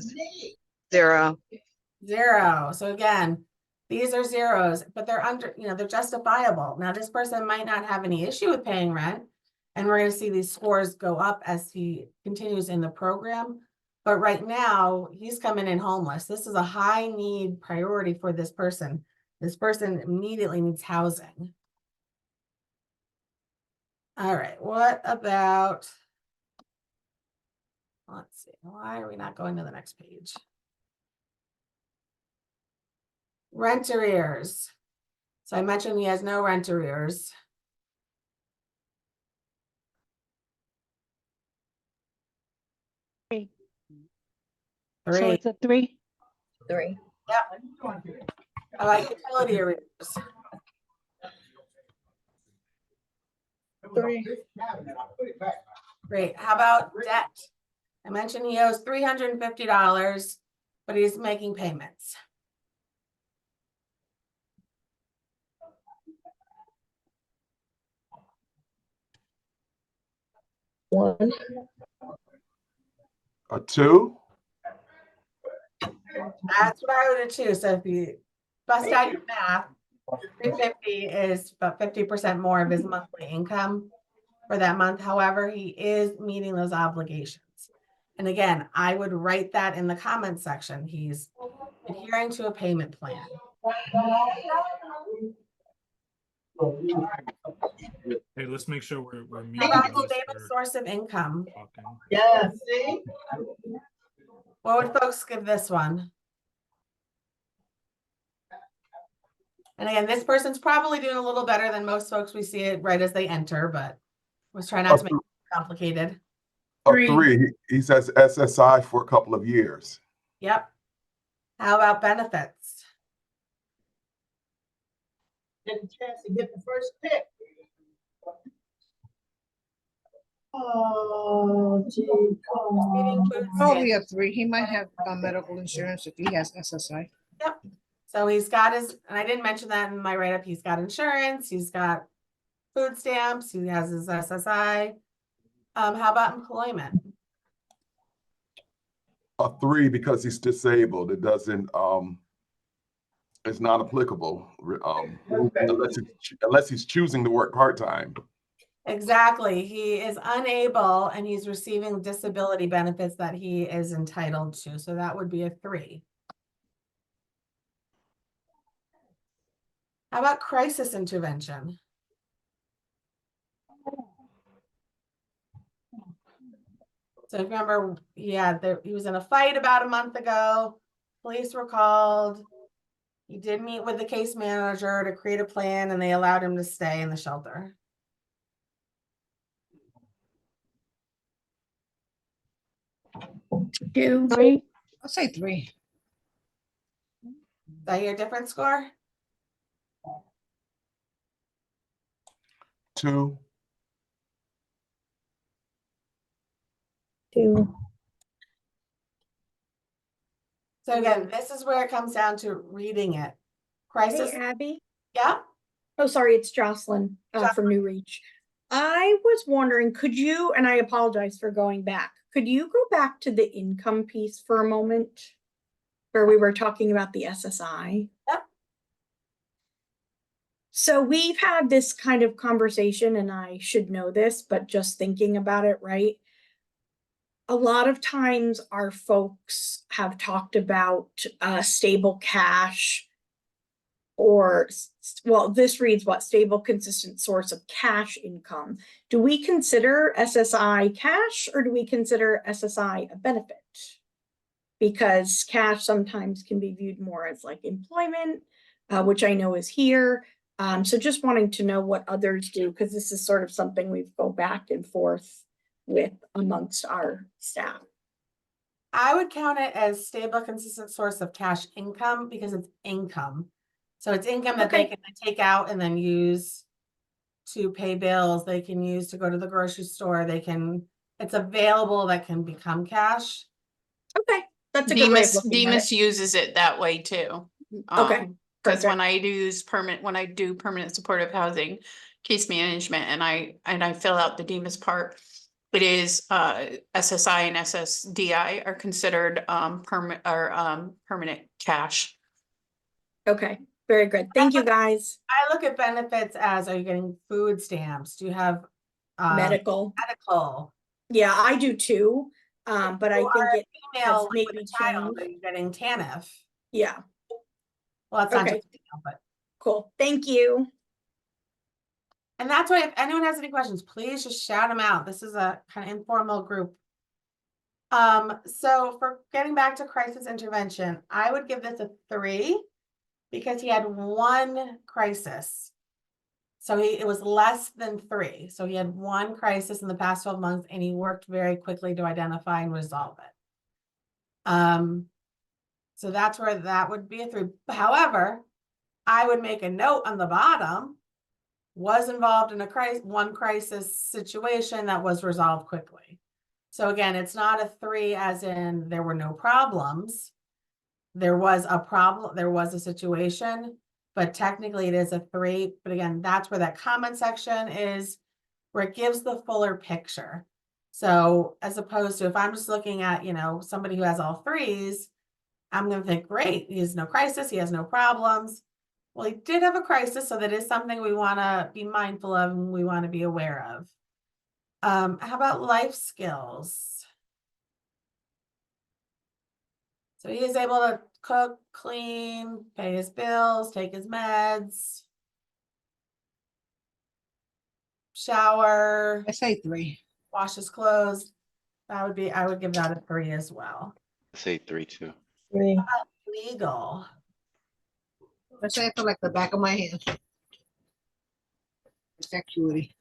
0. 0. So again, these are 0s, but they're justifiable. Now, this person might not have any issue with paying rent, and we're going to see these scores go up as he continues in the program. But right now, he's coming in homeless. This is a high need priority for this person. This person immediately needs housing. All right, what about, let's see, why are we not going to the next page? Rent arrears. So I mentioned he has no rent arrears. So 3. it's a 3. 3. I like utility arrears. 3. Great. How about debt? I mentioned he owes $350, but he's making payments. 1. A 2? That's what I would do too. So if you bust out your math, 350 is about 50% more of his monthly income for that month. However, he is meeting those obligations. And again, I would write that in the comment section. He's adhering to a payment plan. Hey, let's make sure we're How muting about this stable for source of income? talking. Yes. See? What would folks give this one? And again, this person's probably doing a little better than most folks. We see it right as they enter, but let's try not to make it complicated. A 3. 3. He says SSI for a couple of years. Yep. How about benefits? Get a chance to get the first pick. Oh, gee. Feeding food Probably stamps. a 3. He might have medical insurance if he has SSI. Yep. So he's got his, and I didn't mention that in my write-up, he's got insurance, he's got food stamps, he has his SSI. How about employment? A 3 because he's disabled. It doesn't, it's not applicable, unless he's choosing to work part-time. Exactly. He is unable and he's receiving disability benefits that he is entitled to. So that would be a 3. How about crisis intervention? So if you remember, he was in a fight about a month ago. Police were called. He did meet with the case manager to create a plan and they allowed him to stay in the shelter. Two. I'll say 3. Is that your different score? 2. Two. So again, this is where it comes down to reading it. Crisis, Hey, Abby. yeah? Oh, sorry, it's Jocelyn from New Reach. I was wondering, could you, and I apologize for going back, could you go back to the income piece for a moment? Where we were talking about the SSI? Yep. So we've had this kind of conversation, and I should know this, but just thinking about it, right? A lot of times our folks have talked about stable cash, or, well, this reads what, stable, consistent source of cash income. Do we consider SSI cash, or do we consider SSI a benefit? Because cash sometimes can be viewed more as like employment, which I know is here. So just wanting to know what others do, because this is sort of something we go back and forth with amongst our staff. I would count it as stable, consistent source of cash income because it's income. So it's income that they Okay. can take out and then use to pay bills. They can use to go to the grocery store. It's available that can become cash. Okay, that's a good way of Demas, looking at Demas it. uses it that way too. Okay, Because when perfect. when I do permanent supportive housing case management and I fill out the Demas part, it is SSI and SSDI are considered permanent cash. Okay, very good. Thank you, guys. I look at benefits as, are you getting food stamps? Do you have Medical. medical? Yeah, I do too. But I You think are it female has with maybe a child, changed. are you getting TANF? Yeah, Well, that's not Okay. just female, but. cool. Thank you. And that's why if anyone has any questions, please just shout them out. This is a kind of informal group. So for getting back to crisis intervention, I would give this a 3 because he had 1 crisis. So it was less than 3. So he had 1 crisis in the past 12 months and he worked very quickly to identify and resolve it. So that's where that would be a 3. However, I would make a note on the bottom, was involved in a one crisis situation that was resolved quickly. So again, it's not a 3 as in there were no problems. There was a problem, there was a situation, but technically it is a 3. But again, that's where that comment section is, where it gives the fuller picture. So as opposed to if I'm just looking at, somebody who has all 3s, I'm going to think, great, he has no crisis, he has no problems. Well, he did have a crisis, so that is something we want to be mindful of and we want to be aware of. How about life skills? So he is able to cook, clean, pay his bills, take his meds, shower, I say 3. wash his clothes. I would give that a 3 as well. Say 3 too. 3. Legal. I say it for like the back of my hand. It's Acuity.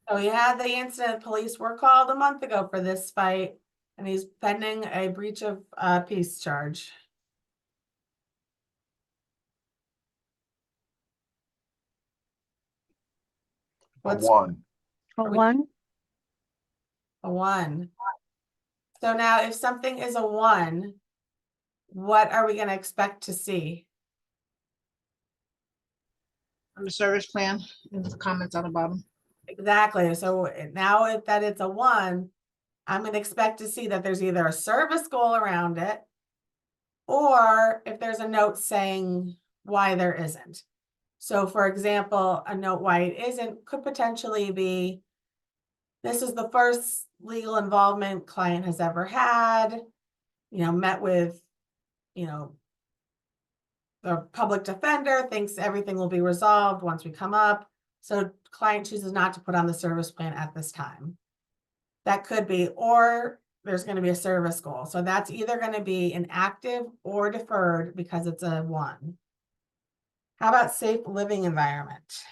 So he had the incident, police were called a month ago for this fight, and he's pending a breach of peace charge. A 1. A 1? A 1. So now if something is a 1, what are we going to expect to see? On the service plan, and the comments on the bottom. Exactly. So now that it's a 1, I'm gonna expect to see that there's either a service goal around it, or if there's a note saying why there isn't. So for example, a note why it isn't could potentially be, this is the first legal involvement client has ever had, met with, the public defender, thinks everything will be resolved once we come up. So client chooses not to put on the service plan at this time. That could be, or there's going to be a service goal. So that's either going to be an active or deferred because it's a 1. How about safe living environment?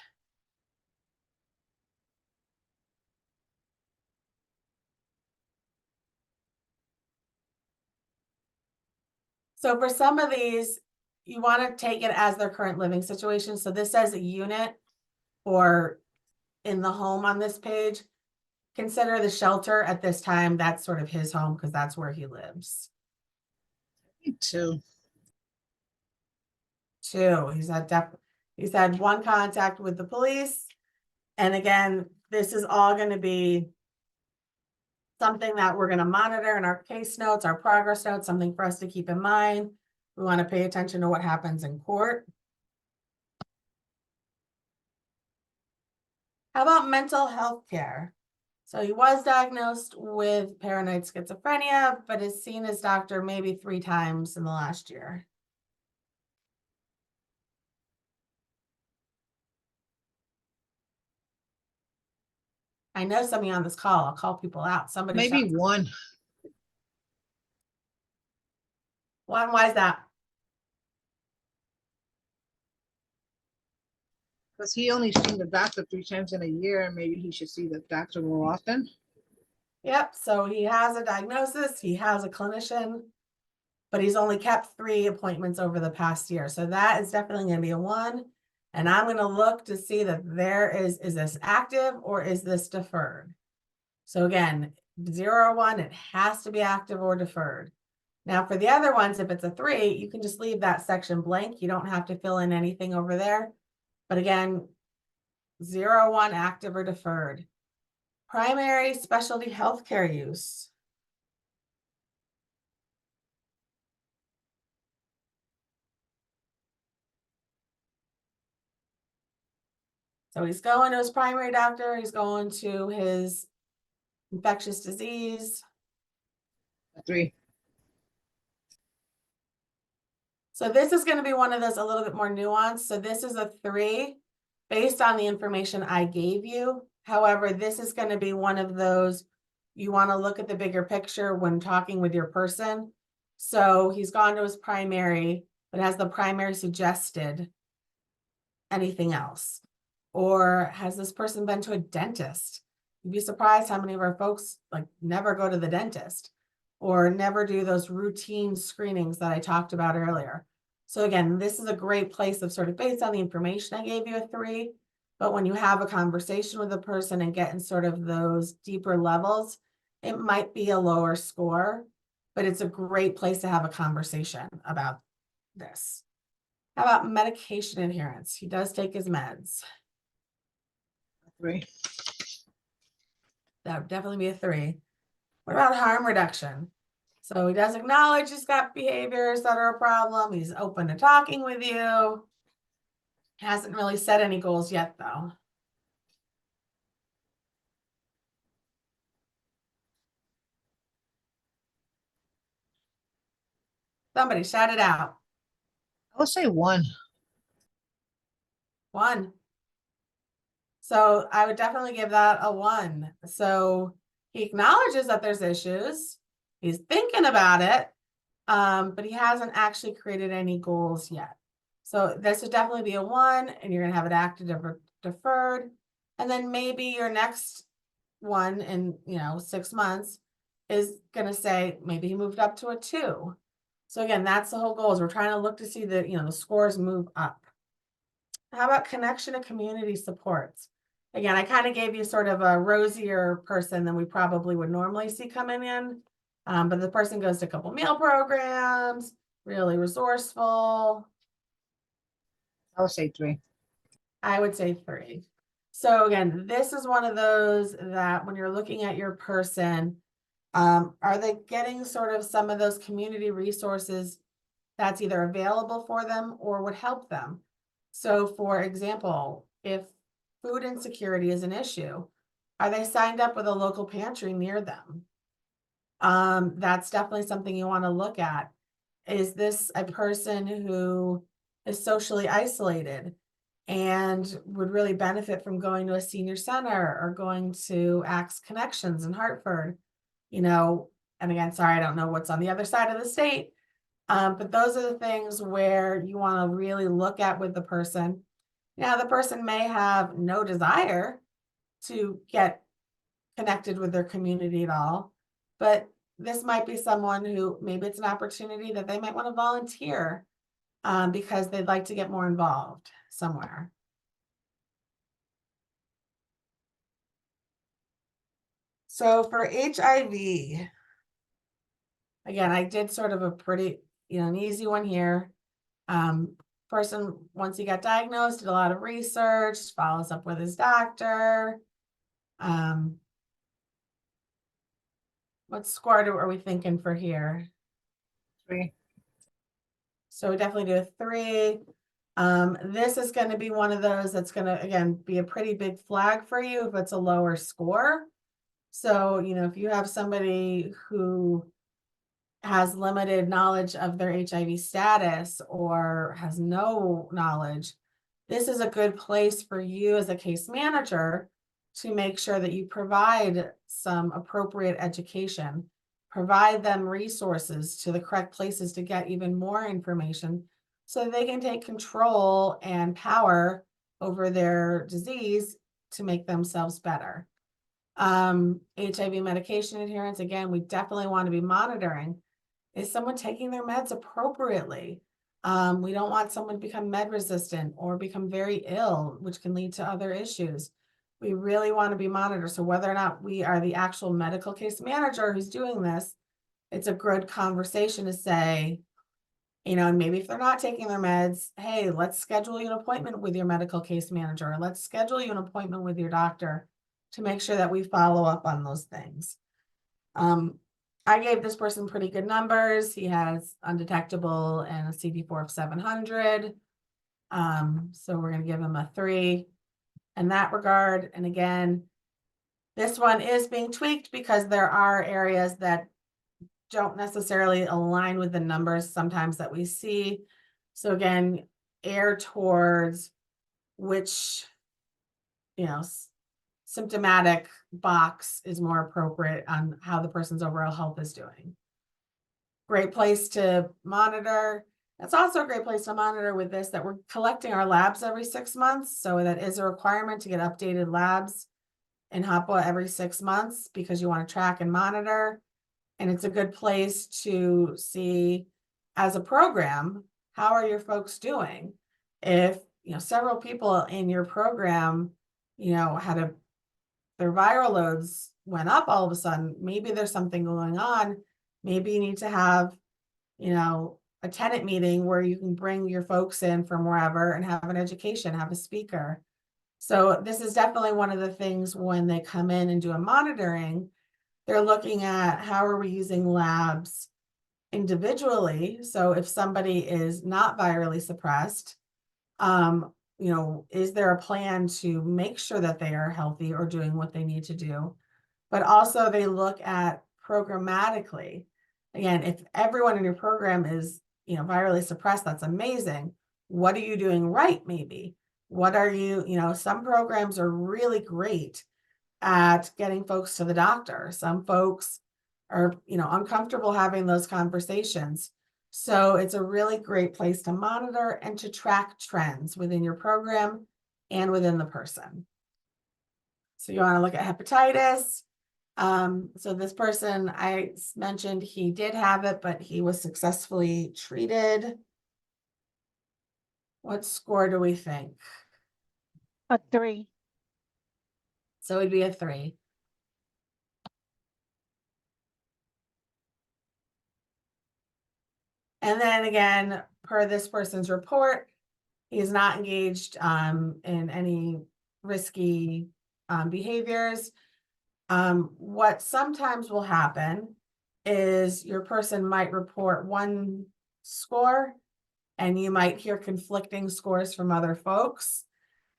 So for some of these, you want to take it as their current living situation. So this says a unit or in the home on this page. Consider the shelter at this time. That's sort of his home because that's where he lives. 2. 2, he's had 1 contact with the police. And again, this is all going to be something that we're going to monitor in our case notes, our progress notes, something for us to keep in mind. We want to pay attention to what happens in court. How about mental health care? So he was diagnosed with paranoid schizophrenia, but has seen his doctor maybe 3 times in the last year. I know some of you on this call, I'll call people out. Somebody Maybe shout. 1. 1, why is that? Because he only seen the doctor 3 times in a year, and maybe he should see the doctor more often. Yep, so he has a diagnosis, he has a clinician, but he's only kept 3 appointments over the past year. So that is definitely going to be a 1. And I'm going to look to see that is this active or is this deferred? So again, 0 or 1, it has to be active or deferred. Now for the other ones, if it's a 3, you can just leave that section blank. You don't have to fill in anything over there. But again, 0, 1, active or deferred. Primary specialty healthcare use. So he's going to his primary doctor, he's going to his infectious disease. 3. So this is going to be one of those a little bit more nuanced. So this is a 3 based on the information I gave you. However, this is going to be one of those, you want to look at the bigger picture when talking with your person. So he's gone to his primary, but has the primary suggested anything else? Or has this person been to a dentist? You'd be surprised how many of our folks never go to the dentist or never do those routine screenings that I talked about earlier. So again, this is a great place of sort of based on the information I gave you a 3, but when you have a conversation with a person and get in sort of those deeper levels, it might be a lower score, but it's a great place to have a conversation about this. How about medication adherence? He does take his meds. 3. That would definitely be a 3. What about harm reduction? So he does acknowledge he's got behaviors that are a problem. He's open to talking with you. Hasn't really set any goals yet, though. Somebody shout it out. I would say 1. 1. So I would definitely give that a 1. So he acknowledges that there's issues. He's thinking about it, but he hasn't actually created any goals yet. So this would definitely be a 1, and you're going to have it active or deferred. And then maybe your next one in 6 months is going to say maybe he moved up to a 2. So again, that's the whole goal, is we're trying to look to see that the scores move up. How about connection to community supports? Again, I kind of gave you sort of a rosier person than we probably would normally see coming in. But the person goes to a couple meal programs, really resourceful. I would say 3. I would say 3. So again, this is one of those that when you're looking at your person, are they getting sort of some of those community resources that's either available for them or would help them? So for example, if food insecurity is an issue, are they signed up with a local pantry near them? That's definitely something you want to look at. Is this a person who is socially isolated and would really benefit from going to a senior center or going to Axe Connections in Hartford? You know, and again, sorry, I don't know what's on the other side of the state. But those are the things where you want to really look at with the person. Now, the person may have no desire to get connected with their community at all, but this might be someone who maybe it's an opportunity that they might want to volunteer because they'd like to get more involved somewhere. So for HIV, again, I did sort of a pretty, an easy one here. Person, once he got diagnosed, did a lot of research, follows up with his doctor. What score are we thinking for here? 3. So we definitely do a 3. This is going to be one of those that's going to, again, be a pretty big flag for you if it's a lower score. So, if you have somebody who has limited knowledge of their HIV status or has no knowledge, this is a good place for you as a case manager to make sure that you provide some appropriate education, provide them resources to the correct places to get even more information so they can take control and power over their disease to make themselves better. HIV medication adherence, again, we definitely want to be monitoring. Is someone taking their meds appropriately? We don't want someone to become med resistant or become very ill, which can lead to other issues. We really want to be monitored. So whether or not we are the actual medical case manager who's doing this, it's a good conversation to say, and maybe if they're not taking their meds, hey, let's schedule you an appointment with your medical case manager. Or let's schedule you an appointment with your doctor to make sure that we follow up on those things. I gave this person pretty good numbers. He has undetectable and a CD4 of 700. So we're going to give him a 3 in that regard. And again, this one is being tweaked because there are areas that don't necessarily align with the numbers sometimes that we see. So again, err towards which, symptomatic box is more appropriate on how the person's overall health is doing. Great place to monitor. It's also a great place to monitor with this that we're collecting our labs every 6 months. So that is a requirement to get updated labs in HAPA every 6 months because you want to track and monitor. And it's a good place to see as a program, how are your folks doing? If, several people in your program, had their viral loads went up all of a sudden, maybe there's something going on. Maybe you need to have, a tenant meeting where you can bring your folks in from wherever and have an education, have a speaker. So this is definitely one of the things when they come in and do a monitoring, they're looking at how are we using labs individually. So if somebody is not virally suppressed, is there a plan to make sure that they are healthy or doing what they need to do? But also they look at programmatically. Again, if everyone in your program is, virally suppressed, that's amazing. What are you doing right? Maybe. What are you, some programs are really great at getting folks to the doctor. Some folks are, uncomfortable having those conversations. So it's a really great place to monitor and to track trends within your program and within the person. So you want to look at hepatitis. So this person, I mentioned he did have it, but he was successfully treated. What score do we think? A 3. So it'd be a 3. And then again, per this person's report, He is not engaged in any risky behaviors. What sometimes will happen is your person might report one score and you might hear conflicting scores from other folks.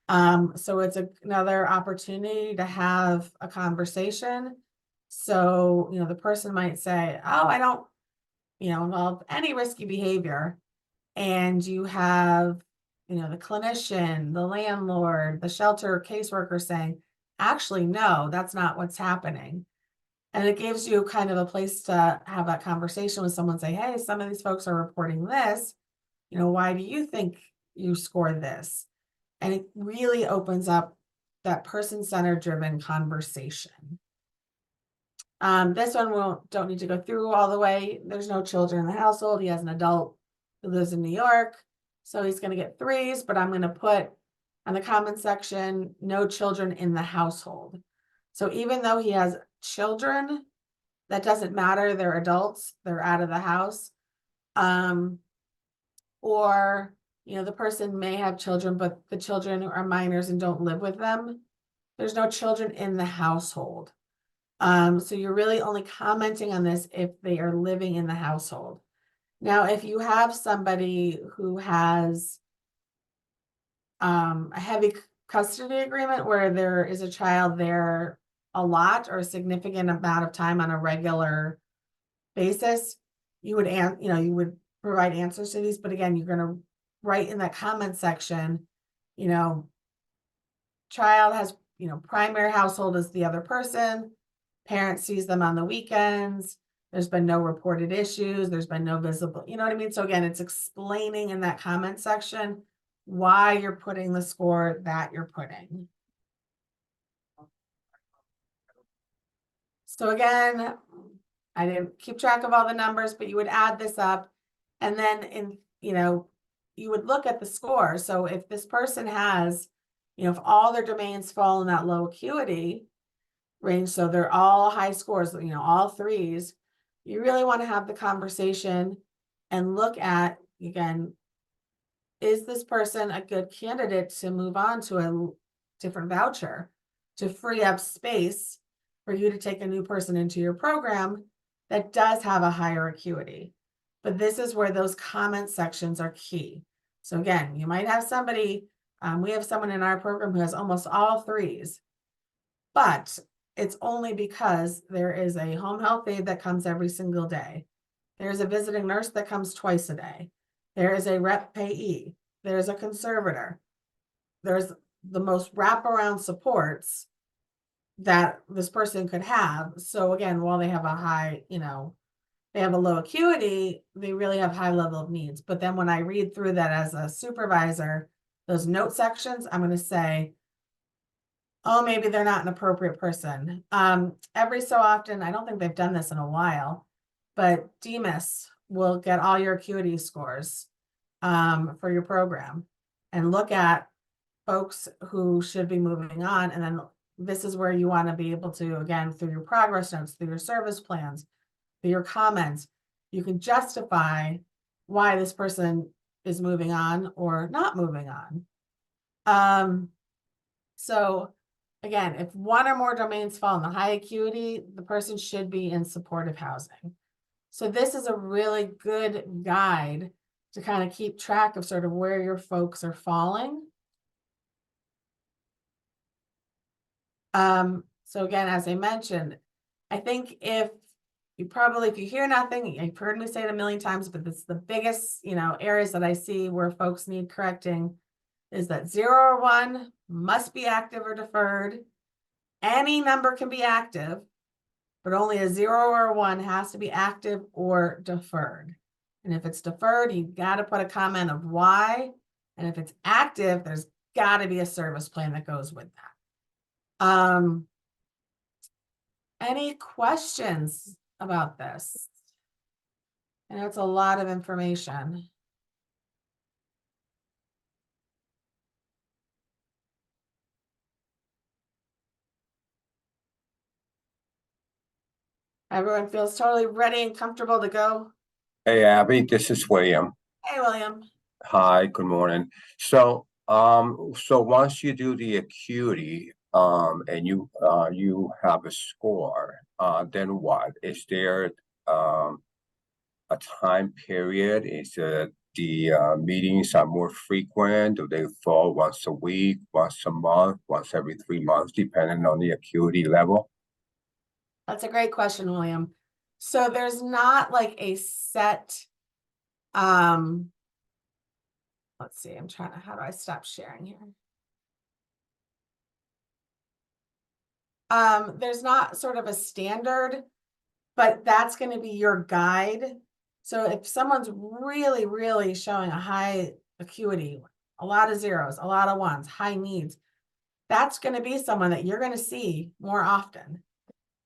So it's another opportunity to have a conversation. So, the person might say, oh, I don't, involve any risky behavior. And you have, the clinician, the landlord, the shelter caseworker saying, actually, no, that's not what's happening. And it gives you kind of a place to have that conversation with someone, say, hey, some of these folks are reporting this. Why do you think you scored this? And it really opens up that person-centered driven conversation. This one don't need to go through all the way. There's no children in the household. He has an adult who lives in New York. So he's going to get 3s, but I'm going to put on the comment section, no children in the household. So even though he has children, that doesn't matter. They're adults. They're out of the house. Or, the person may have children, but the children are minors and don't live with them. There's no children in the household. So you're really only commenting on this if they are living in the household. Now, if you have somebody who has a heavy custody agreement where there is a child there a lot or a significant amount of time on a regular basis, you would provide answers to these. But again, you're going to write in that comment section, child has, primary household is the other person. Parent sees them on the weekends. There's been no reported issues. There's been no visible, you know what I mean? So again, it's explaining in that comment section why you're putting the score that you're putting. So again, I didn't keep track of all the numbers, but you would add this up and then you would look at the score. So if this person has, if all their domains fall in that low acuity range, so they're all high scores, all 3s, you really want to have the conversation and look at, again, is this person a good candidate to move on to a different voucher to free up space for you to take a new person into your program that does have a higher acuity? But this is where those comment sections are key. So again, you might have somebody, we have someone in our program who has almost all 3s, but it's only because there is a home health aide that comes every single day. There's a visiting nurse that comes twice a day. There is a rep payee. There's a conservator. There's the most wraparound supports that this person could have. So again, while they have a high, they have a low acuity, they really have high level of needs. But then when I read through that as a supervisor, those note sections, I'm going to say, oh, maybe they're not an appropriate person. Every so often, I don't think they've done this in a while, but DMIS will get all your acuity scores for your program and look at folks who should be moving on. And then this is where you want to be able to, again, through your progress notes, through your service plans, through your comments, you can justify why this person is moving on or not moving on. So again, if one or more domains fall in the high acuity, the person should be in supportive housing. So this is a really good guide to kind of keep track of sort of where your folks are falling. So again, as I mentioned, I think if you hear nothing, you've heard me say it a million times, but it's the biggest, areas that I see where folks need correcting is that 0 or 1 must be active or deferred. Any number can be active, but only a 0 or a 1 has to be active or deferred. And if it's deferred, you got to put a comment of why. And if it's active, there's got to be a service plan that goes with that. Any questions about this? I know it's a lot of information. Everyone feels totally ready and comfortable to go. Hey, Abby, this is William. Hey, William. Hi, good morning. So once you do the acuity, and you have a score, then what? Is there, a time period? Is the meetings are more frequent? Do they fall once a week, once a month, once every 3 months, depending on the acuity level? That's a great question, William. So there's not like a set, let's see, how do I stop sharing here? There's not sort of a standard, but that's going to be your guide. So if someone's really, really showing a high acuity, a lot of zeros, a lot of ones, high needs, that's going to be someone that you're going to see more often.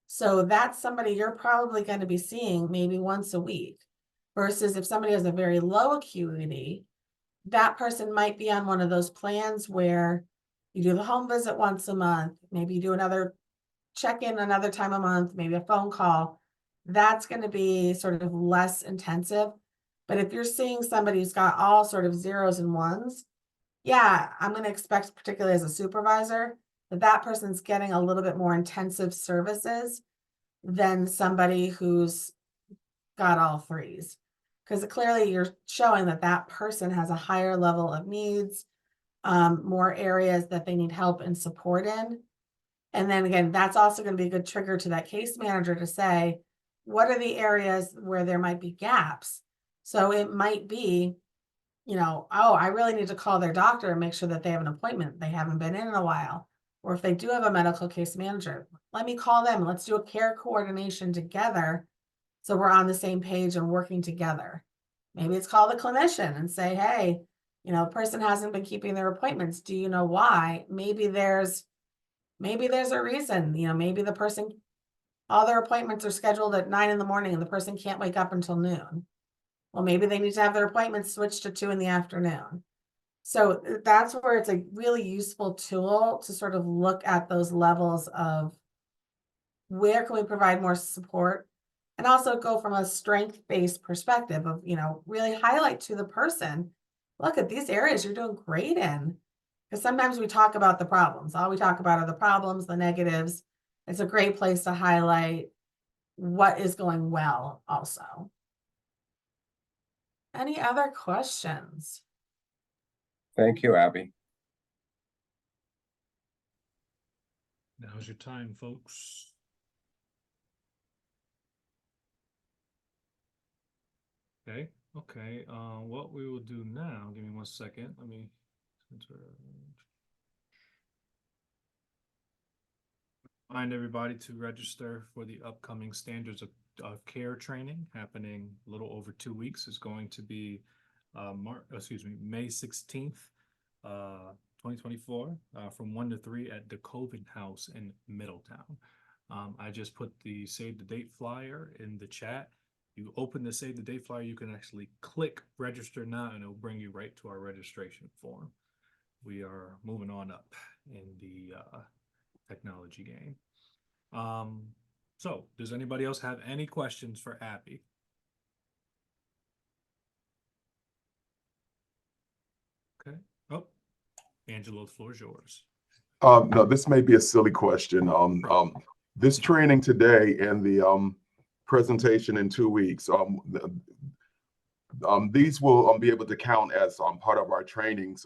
So that's somebody you're probably going to be seeing maybe once a week, versus if somebody has a very low acuity, that person might be on one of those plans where you do the home visit once a month, maybe you do another check-in another time a month, maybe a phone call. That's going to be sort of less intensive. But if you're seeing somebody who's got all sort of zeros and ones, yeah, I'm going to expect, particularly as a supervisor, that that person's getting a little bit more intensive services than somebody who's got all threes. Because clearly you're showing that that person has a higher level of needs, more areas that they need help and support in. And then again, that's also going to be a good trigger to that case manager to say, what are the areas where there might be gaps? So it might be, oh, I really need to call their doctor and make sure that they have an appointment. They haven't been in a while. Or if they do have a medical case manager, let me call them. Let's do a care coordination together, so we're on the same page and working together. Maybe it's call the clinician and say, hey, the person hasn't been keeping their appointments. Do you know why? Maybe there's a reason. Maybe the person, all their appointments are scheduled at 9 a.m. and the person can't wake up until noon. Well, maybe they need to have their appointments switched to 2 p.m. So that's where it's a really useful tool to sort of look at those levels of where can we provide more support, and also go from a strength-based perspective of, really highlight to the person, look at these areas you're doing great in. Because sometimes we talk about the problems. All we talk about are the problems, the negatives. It's a great place to highlight what is going well also. Any other questions? Thank you, Abby. Now's your time, folks. Okay, what we will do now, give me 1 second, let me remind everybody to register for the upcoming standards of care training happening a little over 2 weeks. Is going to be May 16th, 2024, from 1 to 3 at the Coven House in Middletown. I just put the save the date flyer in the chat. You open the save the date flyer, you can actually click register now and it'll bring you right to our registration form. We are moving on up in the technology game. So does anybody else have any questions for Abby? Okay. Oh, Angelo, the floor is yours. No, this may be a silly question. This training today and the presentation in 2 weeks, these will be able to count as part of our trainings.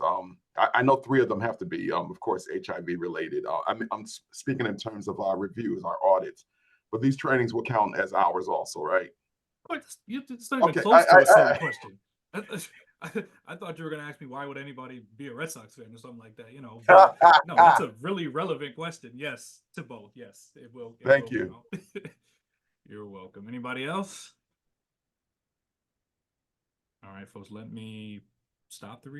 I know 3 of them have to be, of course, HIV related. I'm speaking in terms of our reviews, our audits, but these trainings will count as ours also, right? It's not even Okay, close to a silly question. I thought you were going to ask me why would anybody be a Red Sox fan or something like that, But no, that's a really relevant question. Yes, to both. Yes, it will. Thank you. You're welcome. Anybody else? All right, folks, let me stop the recording.